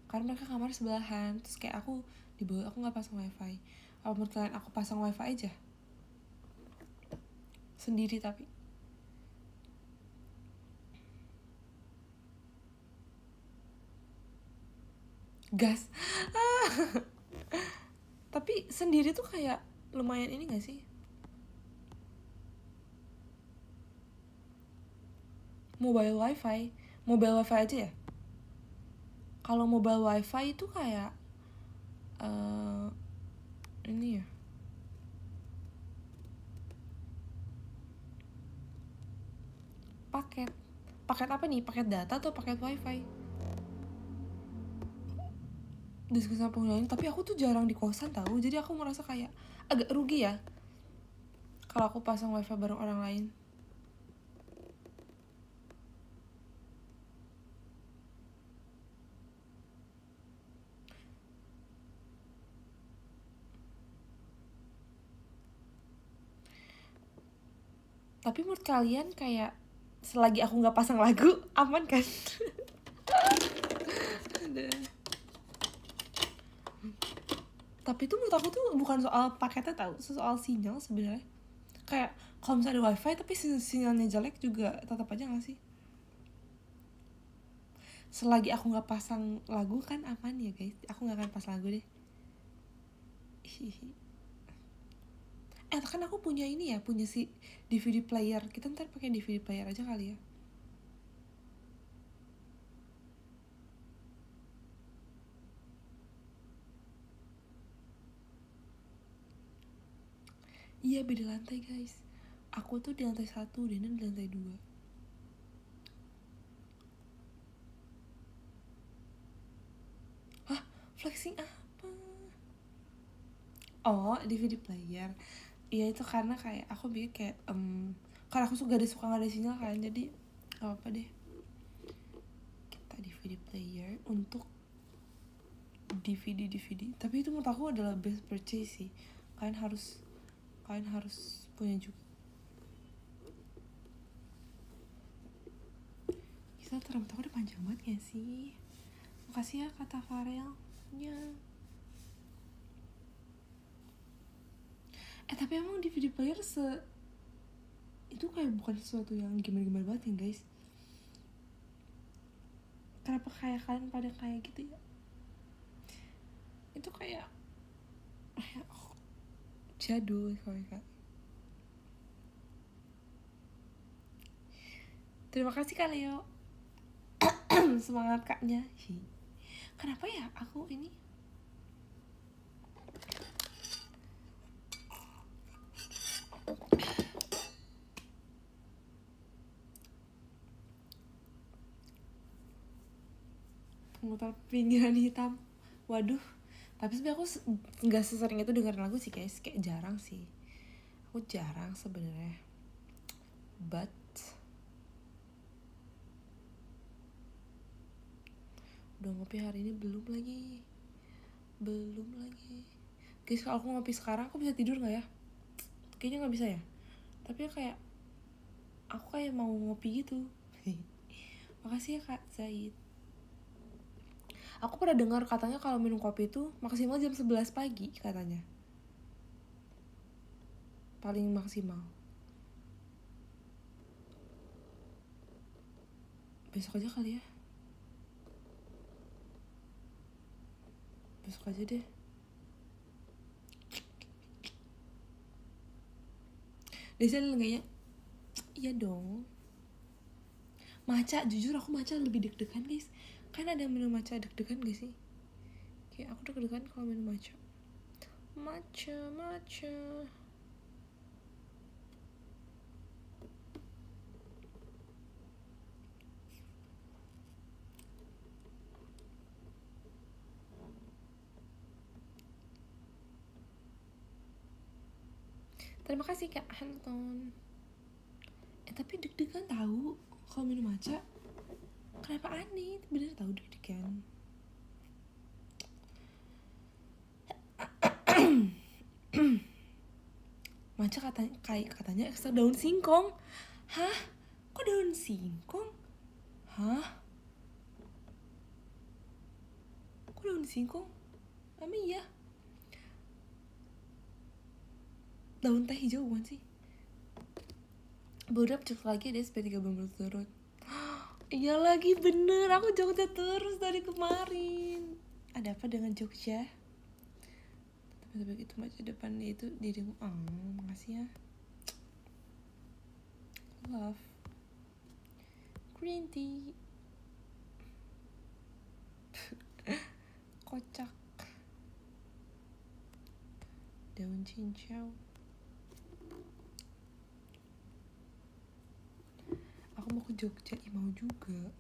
karena mereka kamar sebelahan. Terus kayak aku di bawah, aku nggak pasang wifi. Apa menurut kalian aku pasang wifi aja sendiri? Tapi gas tapi sendiri tuh kayak lumayan ini gak sih? Mobile wifi aja ya. Kalau mobile wifi itu kayak ini ya, paket apa nih, paket data atau paket wifi? Diskusi sama penghuni. Tapi aku tuh jarang di kosan tahu, jadi aku merasa kayak agak rugi ya kalau aku pasang wifi bareng orang lain. Tapi menurut kalian kayak selagi aku nggak pasang lagu aman kan? Tapi itu menurut aku tuh bukan soal paketnya tahu, soal sinyal sebenarnya. Kayak kalau misalnya ada wifi tapi sinyalnya jelek juga tetap aja nggak sih? Selagi aku nggak pasang lagu kan aman ya guys, aku nggak akan pasang lagu deh. Kan aku punya ini ya, punya si DVD player, kita ntar pakai DVD player aja kali ya. Iya beda lantai guys, aku tuh di lantai 1, Dena di lantai 2. Hah, flexing apa? Oh, DVD player. Iya itu karena kayak aku bikin kayak karena aku suka nggak ada sinyal kan, jadi apa deh, kita DVD player untuk DVD. Tapi itu menurut aku adalah best purchase sih, kalian harus punya juga. Kita terang udah panjang banget gak sih? Makasih ya kata Farelnya. Tapi emang DVD player itu kayak bukan sesuatu yang gimana banget ya guys. Kenapa kayak kalian pada kayak gitu ya? Itu kayak jadul kalau Kak. Terima kasih Kak Leo. Semangat Kaknya. Kenapa ya aku ini muter pinggiran hitam. Waduh. Tapi sebenarnya aku nggak sesering itu dengerin lagu sih guys. Kayak jarang sih. Aku jarang sebenarnya. But udah ngopi hari ini belum lagi. Guys, kalau aku ngopi sekarang aku bisa tidur nggak ya? Kayaknya nggak bisa ya. Tapi kayak aku kayak mau ngopi gitu. Makasih ya Kak Zaid. Aku pernah dengar katanya kalau minum kopi itu maksimal jam 11 pagi katanya. Paling maksimal. Besok aja kali ya. Besok aja deh. Desel kayaknya iya dong. Matcha, jujur aku matcha lebih deg-degan guys. Kan ada minum matcha deg-degan gak sih? Kayak aku deg-degan kalau minum matcha. Matcha. Terima kasih Kak Hanton. Tapi deg-degan tahu kalau minum matcha. Kenapa aneh? Bener tahu deg-degan. Matcha katanya ekstra daun singkong. Hah? Kok daun singkong? Hah? Kok daun singkong? Emang iya? Daun teh hijau bukan sih? Baru dapet lagi deh sampai 3 bulan berturut-turut. Iya lagi bener, aku Jogja terus dari kemarin. Ada apa dengan Jogja? Tapi begitu masa depan itu dirimu. Makasih ya. Love. Green tea. Kocak. Daun cincau. Aku mau ke Jogja, mau juga.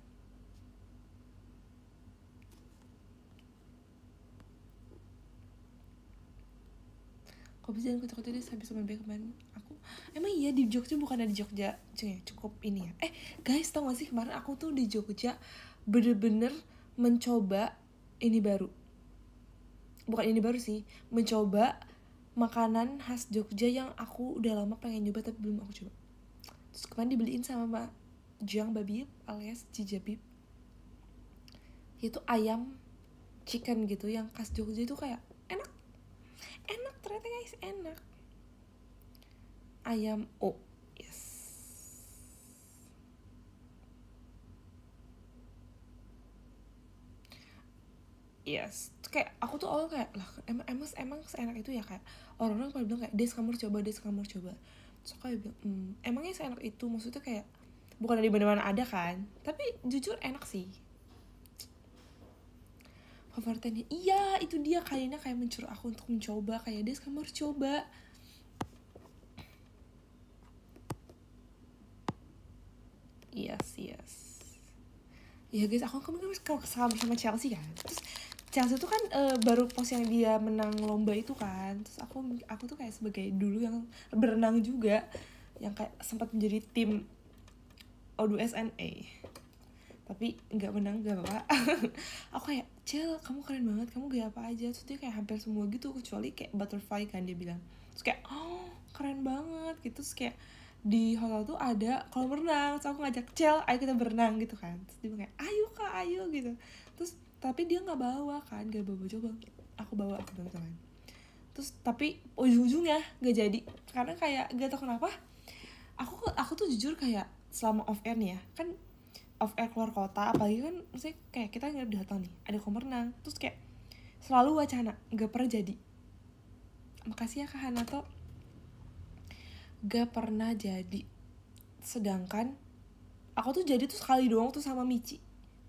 Kok bisa kocok-kocok deh habis sama BK kemarin. Aku emang iya di Jogja, bukan ada di Jogja cukup ini ya. Guys, tau gak sih kemarin aku tuh di Jogja bener-bener mencoba ini baru. Bukan ini baru sih, mencoba makanan khas Jogja yang aku udah lama pengen nyoba tapi belum aku coba. Terus kemarin dibeliin sama Mbak Jang Babib alias Cijabib. Itu ayam chicken gitu yang khas Jogja itu kayak enak ternyata guys, enak. Ayam yes kayak aku tuh awal kayak lah emang seenak itu ya, kayak orang-orang pada bilang kayak Des kamu coba. Terus aku kayak bilang emangnya seenak itu, maksudnya kayak bukan dari mana-mana ada kan, tapi jujur enak sih. Favoritnya iya itu dia, kayaknya kayak mencuri aku untuk mencoba, kayak Des kamu harus coba. Yes ya guys, aku kemarin sama Chelsea kan. Terus Chelsea tuh kan baru post yang dia menang lomba itu kan. Terus aku tuh kayak sebagai dulu yang berenang juga, yang kayak sempat menjadi tim O2SNA tapi nggak menang, nggak apa-apa. Aku kayak Cel, kamu keren banget, kamu gaya apa aja. Terus dia kayak hampir semua gitu kecuali kayak butterfly kan dia bilang. Terus kayak keren banget gitu. Terus kayak di hotel tuh ada kolam renang, terus aku ngajak Cel, ayo kita berenang gitu kan. Terus dia bilang kayak ayo kak, ayo gitu. Terus tapi dia nggak bawa kan, nggak bawa coba. Aku bawa kan. Terus tapi ujung-ujungnya nggak jadi karena kayak nggak tau kenapa. Aku tuh jujur kayak selama off air nih ya, kan off air keluar kota, apalagi kan maksudnya kayak kita nggak di hotel nih, ada kolam renang, terus kayak selalu wacana, nggak pernah jadi. Makasih ya Kak Hanato. gak pernah jadi. Sedangkan aku tuh jadi tuh sekali doang tuh sama Michi.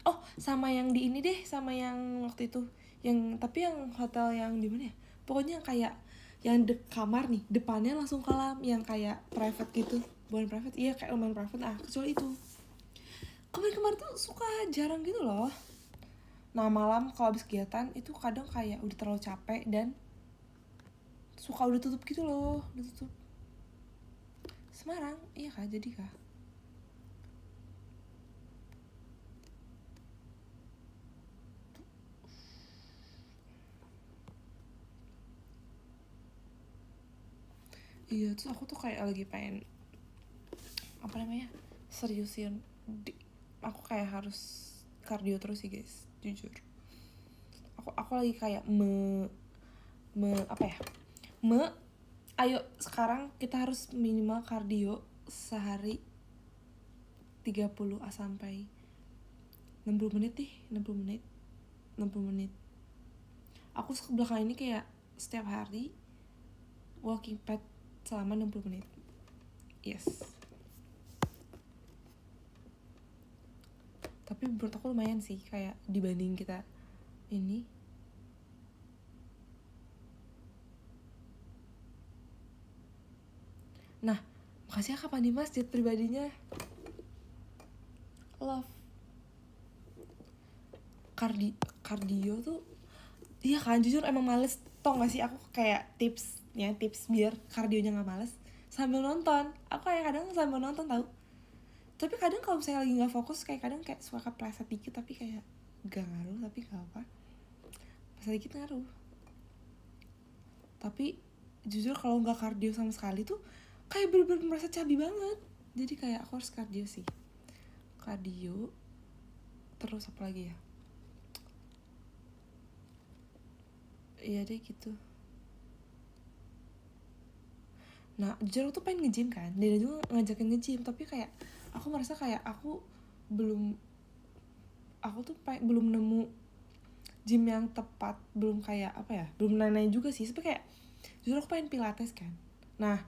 Oh, sama yang di ini deh, sama yang waktu itu, yang tapi yang hotel yang di mana ya, pokoknya yang kayak yang kamar nih depannya langsung kolam, yang kayak private gitu. Bukan private, iya kayak lumayan private. Kecuali itu kemarin tuh suka jarang gitu loh. Nah malam kalau habis kegiatan itu kadang kayak udah terlalu capek dan suka udah tutup gitu loh, udah tutup. Semarang, iya kah, jadi kah? Iya, terus aku tuh kayak lagi pengen apa namanya, seriusin aku kayak harus kardio terus sih guys, jujur. Aku lagi kayak apa ya, ayo sekarang kita harus minimal kardio sehari 30 sampai 60 menit deh, 60 menit. Aku belakang ini kayak setiap hari walking pad selama 60 menit. Yes. Tapi menurut aku lumayan sih, kayak dibanding kita ini. Nah, makasih ya Kak Dimas jet pribadinya. Love. Kardio tuh iya kan, jujur emang males. Tau gak sih aku kayak tips biar kardionya gak males, sambil nonton. Aku kayak kadang sambil nonton tau. Tapi kadang kalau misalnya lagi gak fokus, kayak kadang kayak suka kepleset dikit, tapi kayak gak ngaruh, tapi gak apa, pleset dikit ngaruh. Tapi jujur kalau gak kardio sama sekali tuh kayak bener-bener merasa cabi banget. Jadi kayak aku harus kardio sih. Kardio. Terus apa lagi ya, iya deh gitu. Nah jujur aku tuh pengen nge-gym kan, dia juga ngajakin nge-gym, tapi kayak aku merasa kayak aku tuh belum nemu gym yang tepat, belum kayak apa ya, belum nanya juga sih. Tapi kayak jujur aku pengen pilates kan, nah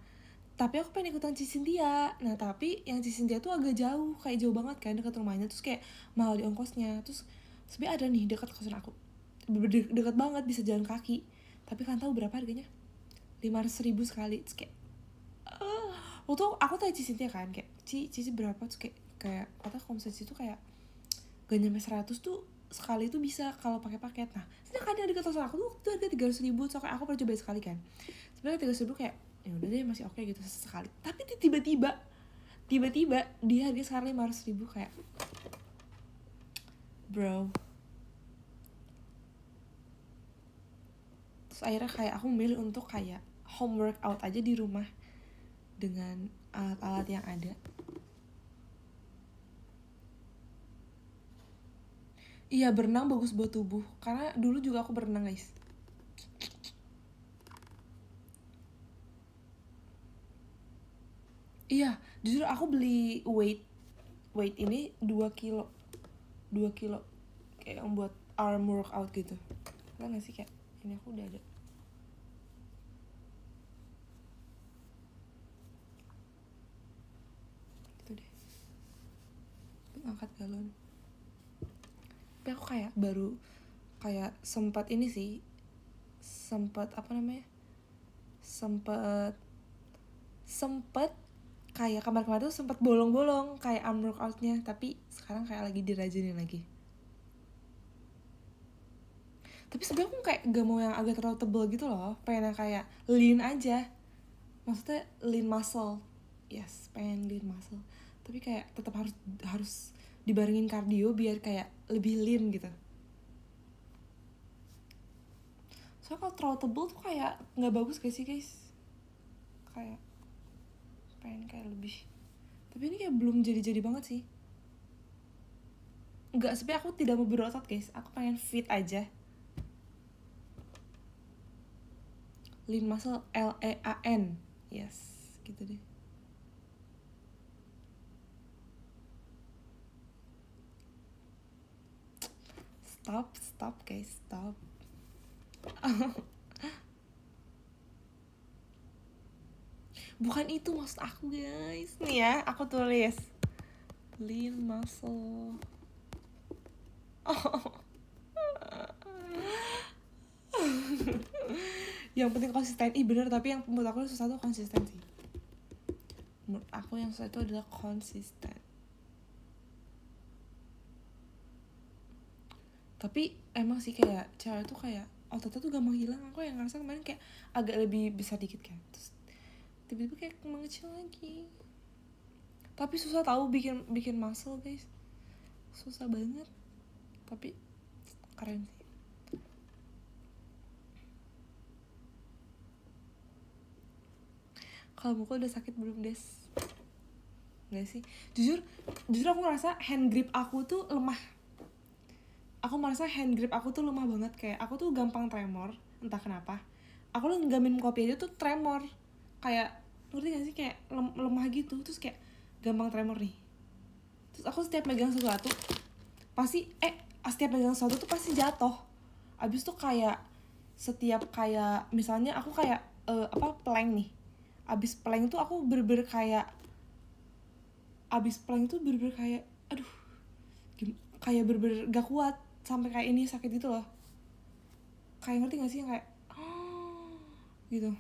tapi aku pengen ikutan Cisintia. Nah tapi yang Cisintia tuh agak jauh, kayak jauh banget kan dekat rumahnya, terus kayak mahal di ongkosnya. Terus sebenarnya ada nih dekat kosan aku, dekat banget, bisa jalan kaki. Tapi kan tahu berapa harganya? 500.000 sekali. Terus kayak waktu aku tanya Cisintia kan, kayak Cici berapa, terus kayak kata kalau misalnya Cici tuh kayak gak nyampe 100 tuh sekali tuh bisa kalau pakai paket. Nah sedangkan yang dekat kosan aku tuh harga 300.000. So kayak aku pernah coba sekali kan, sebenarnya 300.000 kayak ya udah deh masih oke gitu sekali. Tapi tiba-tiba dia harga sekarang 500.000, kayak bro. Terus akhirnya kayak aku memilih untuk kayak home workout aja di rumah dengan alat-alat yang ada. Iya, berenang bagus buat tubuh, karena dulu juga aku berenang guys. Iya, jujur aku beli weight ini 2 kilo kayak yang buat arm workout gitu. Tau gak sih, kayak ini aku udah ada. Gitu deh, ngangkat galon. Tapi aku kayak baru kayak sempat ini sih, sempat apa namanya, sempat kayak kemarin tuh sempat bolong-bolong kayak arm workoutnya. Tapi sekarang kayak lagi dirajinin lagi. Tapi sebenarnya aku kayak gak mau yang agak terlalu tebel gitu loh, pengen yang kayak lean aja, maksudnya lean muscle. Yes, pengen lean muscle, tapi kayak tetap harus dibarengin kardio biar kayak lebih lean gitu. Soalnya kalau terlalu tebel tuh kayak nggak bagus guys sih guys, kayak pengen kayak lebih. Tapi ini kayak belum jadi banget sih. Enggak, sebenarnya aku tidak mau berotot guys, aku pengen fit aja. Lean muscle, LEAN. Yes, gitu deh. Stop guys, stop. Bukan itu maksud aku guys. Nih ya, aku tulis lean muscle. Yang penting konsisten. Bener, tapi yang menurut aku susah tuh konsistensi. Menurut aku yang susah itu adalah konsisten. Tapi emang sih kayak cewek tuh kayak ototnya tuh gampang hilang. Aku yang ngerasa kemarin kayak agak lebih besar dikit kan, terus tiba-tiba kayak mengecil lagi. Tapi susah tahu bikin muscle guys, susah banget. Tapi keren sih. Kalau muka udah sakit belum des? Nggak sih, jujur aku ngerasa hand grip aku tuh lemah. Aku merasa hand grip aku tuh lemah banget, kayak aku tuh gampang tremor, entah kenapa. Aku tuh nggak minum kopi aja tuh tremor, kayak ngerti gak sih, kayak lemah gitu, terus kayak gampang tremor nih. Terus aku setiap megang sesuatu pasti setiap megang sesuatu tuh pasti jatuh. Abis tuh kayak setiap kayak misalnya aku kayak plank nih, abis plank tuh aku bener-bener kayak aduh kayak bener-bener gak kuat, sampai kayak ini sakit gitu loh. Kayak ngerti gak sih yang kayak gitu,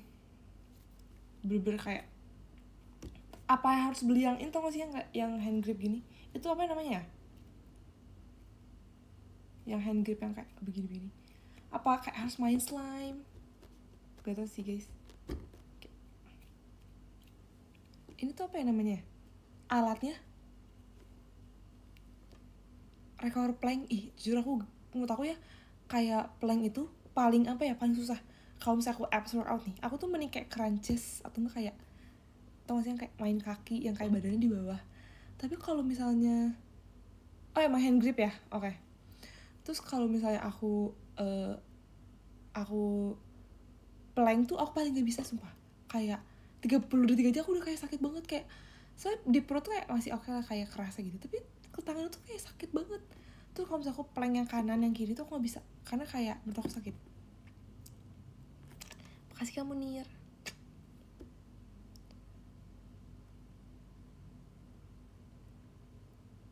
bener-bener kayak apa yang harus beli yang itu gak sih, yang hand grip gini, itu apa namanya, yang hand grip yang kayak begini-begini, apa kayak harus main slime, gak tau sih guys. Ini tuh apa ya namanya alatnya, recover plank. Jujur aku menurut aku ya kayak plank itu paling paling susah. Kalau misalnya aku abs workout nih, aku tuh mending kayak crunches atau enggak kayak tau gak sih yang kayak main kaki yang kayak badannya di bawah. Tapi kalau misalnya emang hand grip ya, oke. Terus kalau misalnya aku plank tuh aku paling gak bisa sumpah. Kayak 30 detik aja aku udah kayak sakit banget, kayak soalnya di perut tuh kayak masih oke lah, kayak kerasa gitu, tapi ke tangan tuh kayak sakit banget. Terus kalau misalnya aku plank yang kanan yang kiri tuh aku gak bisa, karena kayak menurut aku sakit. Makasih kamu Nir.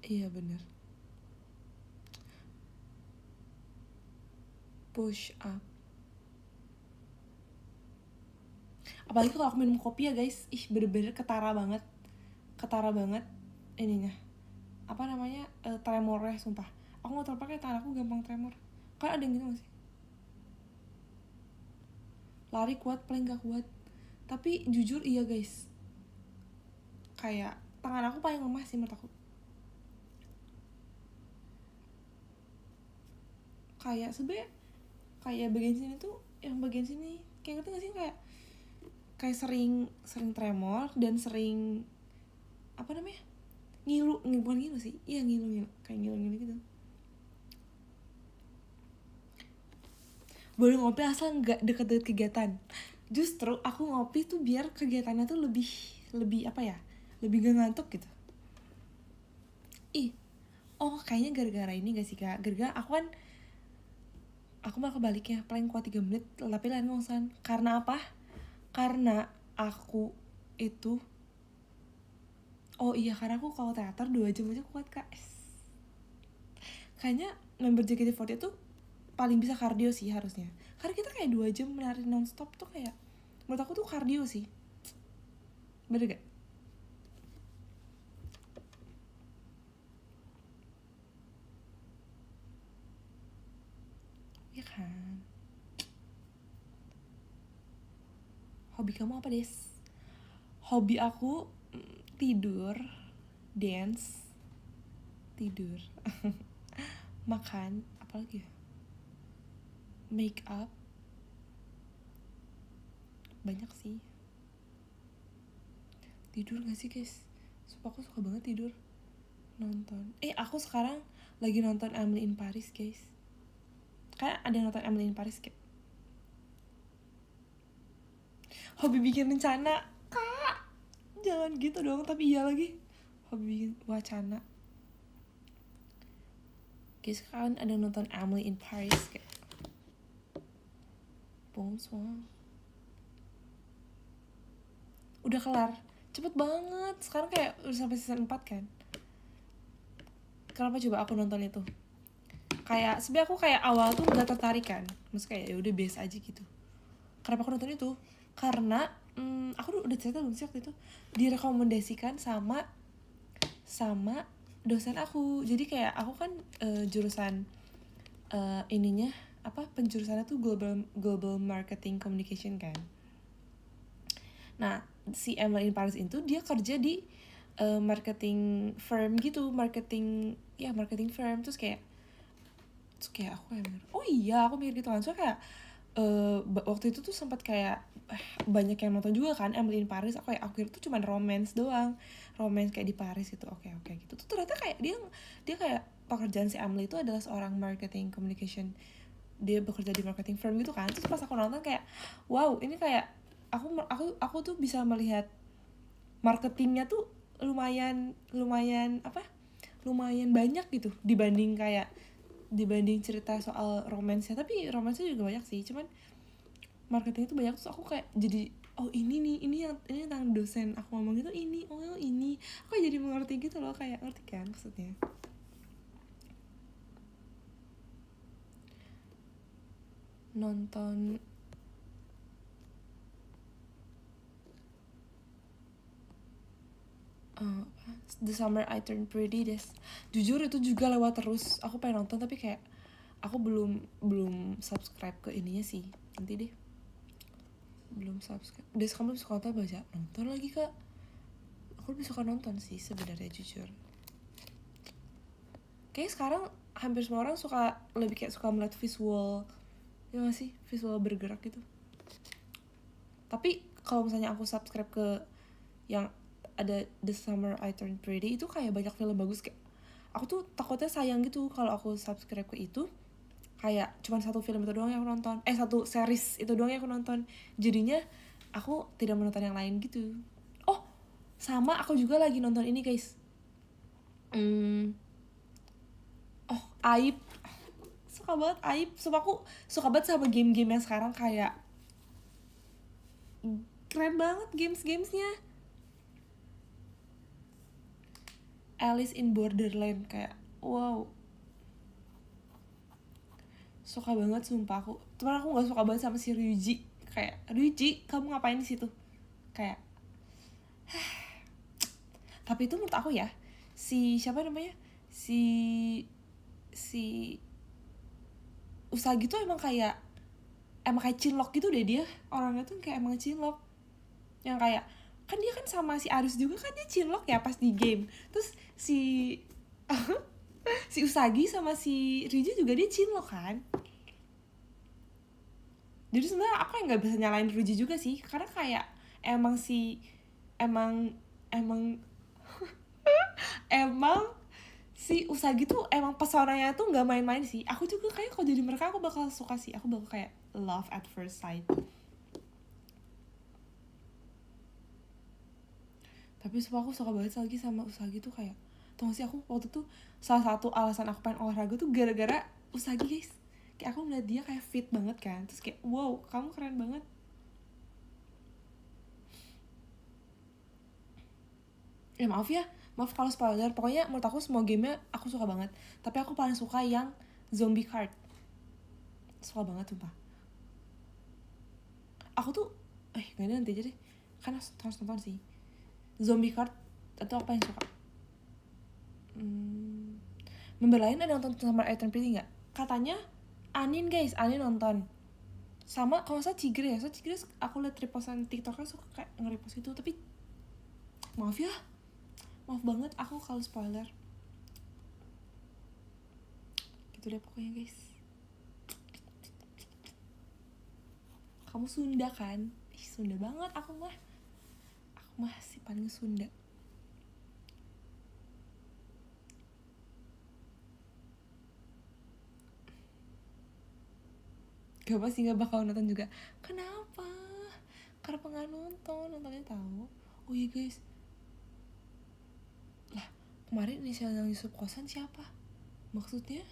Iya bener, push up. Apalagi kalau aku minum kopi ya guys, bener-bener ketara banget ininya, apa namanya, tremornya sumpah. Aku gak tau pakai tangan aku gampang tremor. Kan ada yang gitu gak sih, lari kuat plank gak kuat. Tapi jujur iya guys, kayak tangan aku paling lemah sih menurut aku. Kayak sebenernya kayak bagian sini tuh, yang bagian sini kayak ngerti gak sih, kayak sering tremor dan sering apa namanya, bukan ngilu sih, iya ngilu kayak ngilu gitu. Boleh ngopi asal nggak deket-deket kegiatan. Justru aku ngopi tuh biar kegiatannya tuh lebih apa ya, lebih gak ngantuk gitu. Kayaknya gara-gara ini gak sih kak, gara-gara aku malah kebaliknya, paling kuat 3 menit tapi lain ngongsan. Karena apa? Karena aku itu karena aku kalau teater 2 jam aja kuat kak. Kayaknya member JKT48 tuh paling bisa kardio sih harusnya, karena kita kayak 2 jam menari nonstop tuh kayak menurut aku tuh kardio sih, bener gak? Ya kan. Hobi kamu apa des? Hobi aku tidur, dance, tidur makan, apalagi ya, make up, banyak sih. Tidur gak sih guys, sumpah aku suka banget tidur. Nonton, aku sekarang lagi nonton Emily in Paris guys. Kayak ada yang nonton Emily in Paris kayak. Hobi bikin rencana kak, jangan gitu dong, tapi iya lagi, hobi bikin wacana guys. Kan ada yang nonton Emily in Paris kayak bonsoir. udah kelar, cepet banget. Sekarang kayak udah sampai season 4 kan. Kenapa coba aku nonton itu? Kayak sebenarnya aku kayak awal tuh nggak tertarik kan, maksudnya kayak ya udah biasa aja gitu. Kenapa aku nonton itu? Karena aku udah cerita belum sih waktu itu, direkomendasikan sama dosen aku. Jadi kayak aku kan jurusan ininya apa, penjurusannya tuh global marketing communication kan. Nah si Emily in Paris itu dia kerja di marketing firm gitu, marketing firm. Terus kayak aku kayak oh iya aku mikir gitu kan. Soalnya kayak waktu itu tuh sempat kayak banyak yang nonton juga kan Emily in Paris. Aku kira tuh cuma romance doang, romance kayak di Paris gitu. Oke gitu. Tuh ternyata kayak dia kayak pekerjaan si Emily itu adalah seorang marketing communication. Dia bekerja di marketing firm gitu kan. Terus pas aku nonton kayak wow, ini kayak aku tuh bisa melihat marketingnya tuh lumayan banyak gitu dibanding cerita soal romansnya. Tapi romansnya juga banyak sih, cuman marketingnya tuh banyak. Terus aku kayak jadi oh ini tentang dosen aku ngomong gitu, ini aku jadi mengerti gitu loh, kayak ngerti kan maksudnya. Nonton The Summer I Turned Pretty des. Jujur itu juga lewat terus, aku pengen nonton tapi kayak aku belum subscribe ke ininya sih. Nanti deh, belum subscribe. Des, kamu suka nonton baca nonton lagi kak? Aku lebih suka nonton sih sebenarnya, jujur. Kayaknya sekarang hampir semua orang lebih suka melihat visual, ya gak sih, visual bergerak gitu. Tapi kalau misalnya aku subscribe ke yang ada The Summer I Turned Pretty, itu kayak banyak film bagus. Kayak aku tuh takutnya sayang gitu kalau aku subscribe ke itu, kayak cuma satu film itu doang yang aku nonton, satu series itu doang yang aku nonton, jadinya aku tidak menonton yang lain gitu. Oh sama, aku juga lagi nonton ini guys, Aib. Suka banget Aib. Sumpah aku suka banget sama game-game yang sekarang, kayak keren banget gamesnya. Alice in Borderland, kayak wow, suka banget sumpah aku. Cuman aku nggak suka banget sama si Ryuji. Kayak Ryuji, kamu ngapain di situ? Kayak tapi itu menurut aku ya, si siapa namanya, si Usagi tuh emang kayak cinlok gitu deh. Dia orangnya tuh kayak emang cinlok, yang kayak kan dia kan sama si Arus juga kan dia cinlok ya pas di game. Terus si si Usagi sama si Ryuji juga dia cinlok kan. Jadi sebenarnya aku yang nggak bisa nyalain Ryuji juga sih, karena kayak emang si Usagi tuh emang pesonanya tuh nggak main-main sih. Aku juga kayak kalau jadi mereka aku bakal suka sih, aku bakal kayak love at first sight. Tapi sumpah aku suka banget lagi sama Usagi tuh. Kayak tau gak sih, aku waktu tuh salah satu alasan aku pengen olahraga tuh gara-gara Usagi guys. Kayak aku ngeliat dia kayak fit banget kan, terus kayak wow kamu keren banget. Maaf kalau spoiler. Pokoknya menurut aku semua gamenya aku suka banget, tapi aku paling suka yang Zombie Card. Suka banget sumpah. Aku tuh gak ada, nanti aja deh, kan harus nonton sih. Zombie Card atau apa yang suka? Member lain ada nonton sama Ethan Pretty nggak? Katanya Anin guys, Anin nonton. Sama kalau saya Cigre ya, Cigre aku liat repostan TikToknya suka kayak nge-repost itu. Tapi maaf banget aku kalau spoiler. Gitu deh pokoknya guys. Kamu Sunda kan? Sunda banget aku mah sih paling Sunda. Gak pasti gak bakal nonton juga. Kenapa? Karena nggak nontonnya tahu. Oh iya guys, lah kemarin inisial yang Yusuf kosan siapa? Maksudnya?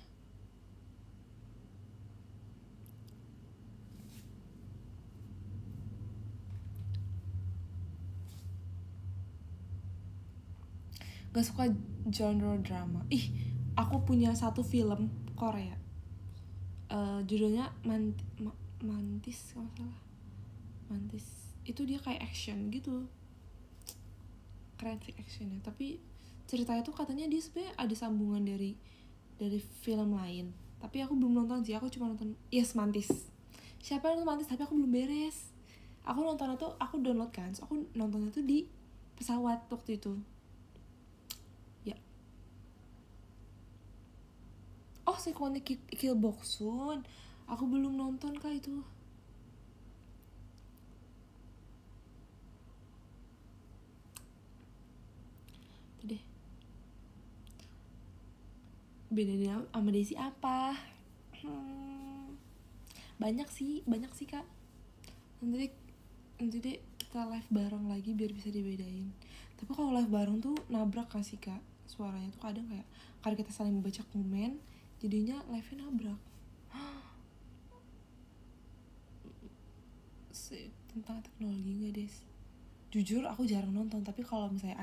Gak suka genre drama. Aku punya satu film Korea, judulnya Mantis kalau salah. Mantis itu dia kayak action gitu, keren sih actionnya. Tapi ceritanya tuh katanya dia sebenarnya ada sambungan dari film lain. Tapi aku belum nonton sih, aku cuma nonton Mantis. Siapa yang nonton Mantis tapi aku belum beres. Aku nontonnya tuh, aku download kan, so aku nontonnya tuh di pesawat waktu itu. Ya. Oh, sequelnya Kill Boksun. Aku belum nonton kah itu. Tuh deh. Bedanya sama Desi apa? Banyak sih kak. Nanti deh kita live bareng lagi biar bisa dibedain. Tapi kalau live bareng tuh nabrak gak sih kak? Suaranya tuh kadang kayak karena kita saling membaca komen, jadinya live-nya nabrak. Tentang teknologi nggak des? Jujur aku jarang nonton, tapi kalau misalnya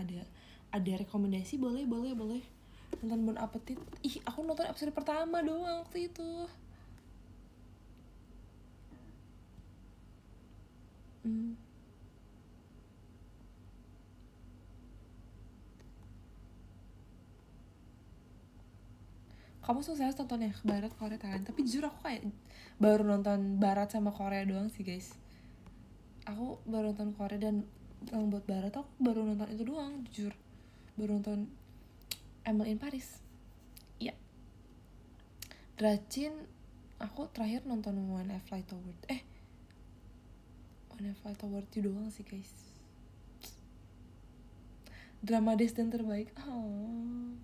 ada rekomendasi boleh nonton Bon Appetit. Aku nonton episode pertama doang waktu itu. Kamu sukses nonton yang Barat, Korea, Thailand. Tapi jujur aku kayak baru nonton Barat sama Korea doang sih guys. Aku baru nonton Korea, dan yang buat Barat aku baru nonton itu doang jujur. Baru nonton Emily in Paris. Iya. Dracin aku terakhir nonton When I Fly Toward When I Fly Toward You doang sih guys. Drama Destin terbaik. Kan.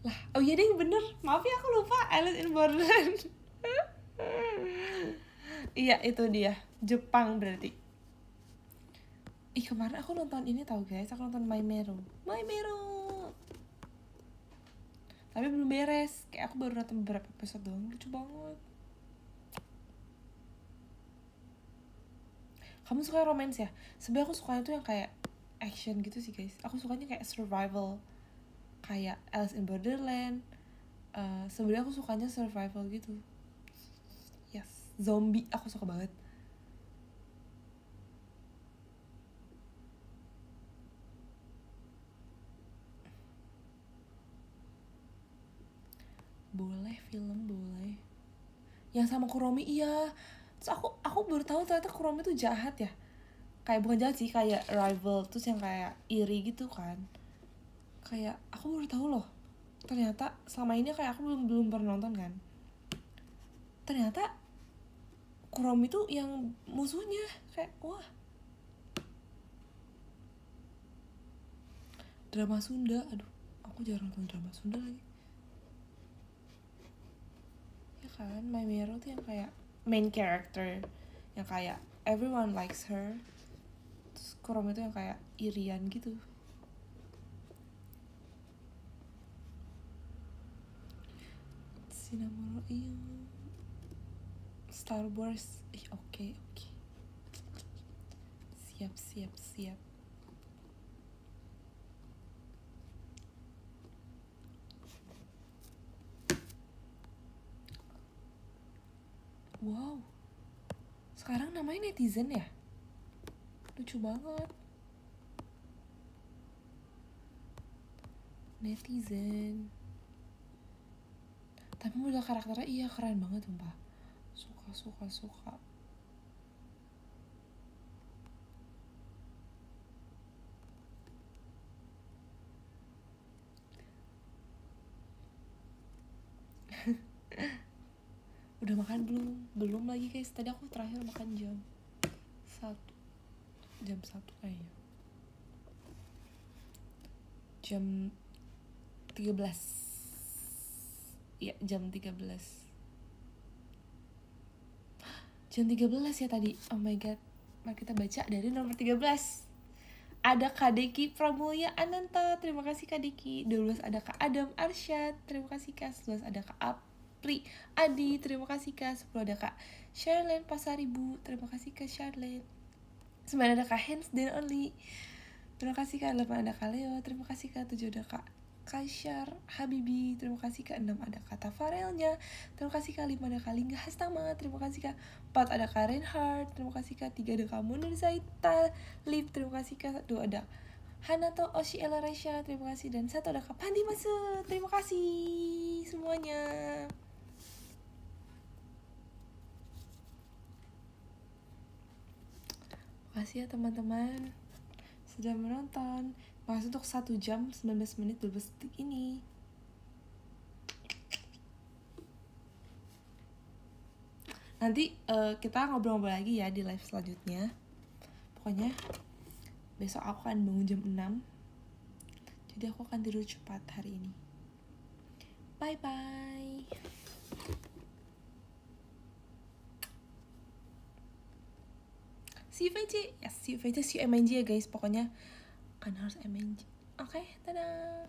Lah, oh iya deh bener, maaf ya aku lupa Alice in Borderland. Iya itu dia, Jepang berarti. Kemarin aku nonton ini tau guys, aku nonton My Mero. Tapi belum beres, kayak aku baru nonton beberapa episode doang, lucu banget. Kamu suka romance ya? Sebenarnya aku sukanya tuh yang kayak action gitu sih guys. Aku sukanya kayak survival, kayak Alice in Borderland. Sebenarnya aku sukanya survival gitu. Yes, zombie aku suka banget. Boleh film boleh. Yang sama Kuromi iya. Terus aku baru tahu ternyata Kuromi tuh jahat ya. Kayak bukan jahat sih, kayak rival, terus yang kayak iri gitu kan. Kayak aku baru tahu loh. Ternyata selama ini kayak aku belum pernah nonton kan. Ternyata Kuromi tuh yang musuhnya, kayak wah. Drama Sunda, aduh, aku jarang nonton drama Sunda lagi. Ya kan, My Mero tuh yang kayak main character, yang kayak everyone likes her. Terus Kuromi tuh yang kayak irian gitu. Cinnamoroll iya. Star Wars, oke. Siap. Wow, sekarang namanya netizen ya? Lucu banget. Netizen. Tapi model karakternya iya keren banget sumpah. Suka. Udah makan belum? Belum lagi guys, tadi aku terakhir makan jam 1 kayaknya. Jam 13. Iya, jam 13. Jam 13 ya tadi. Oh my god. Mari kita baca dari nomor 13. Ada Kak Deki Pramulya Ananta, terima kasih Kak Deki. 12 ada Kak Adam Arsyad, terima kasih Kak. 11 ada Kak Apri Adi, terima kasih Kak. 10 ada Kak Charlene Pasaribu, terima kasih Kak Charlene. 9 ada Kak Hands dan Only, terima kasih Kak. 8 ada Kak Leo, terima kasih Kak. 7 ada Kak Kaisar Habibi, terima kasih Kak. 6 ada Kak Tafarelnya, terima kasih Kak. 5 ada Kak Lingga Hastama, terima kasih Kak. 4 ada Kak Reinhardt, terima kasih Kak. 3 ada Kak Munir Zaita Lip, terima kasih Kak. 2 ada Hanato Oshi Ella Resha, terima kasih. Dan 1 ada Kak Pandi Masu, terima kasih semuanya. Makasih ya teman-teman sudah menonton. Makasih untuk 1 jam 19 menit 12 detik ini. Nanti kita ngobrol-ngobrol lagi ya di live selanjutnya. Pokoknya besok aku akan bangun jam 6. Jadi aku akan tidur cepat hari ini. Bye bye. See you VJ. Yes, see you VJ, see you MNG ya guys. Pokoknya kan harus MNG. Oke, dadah.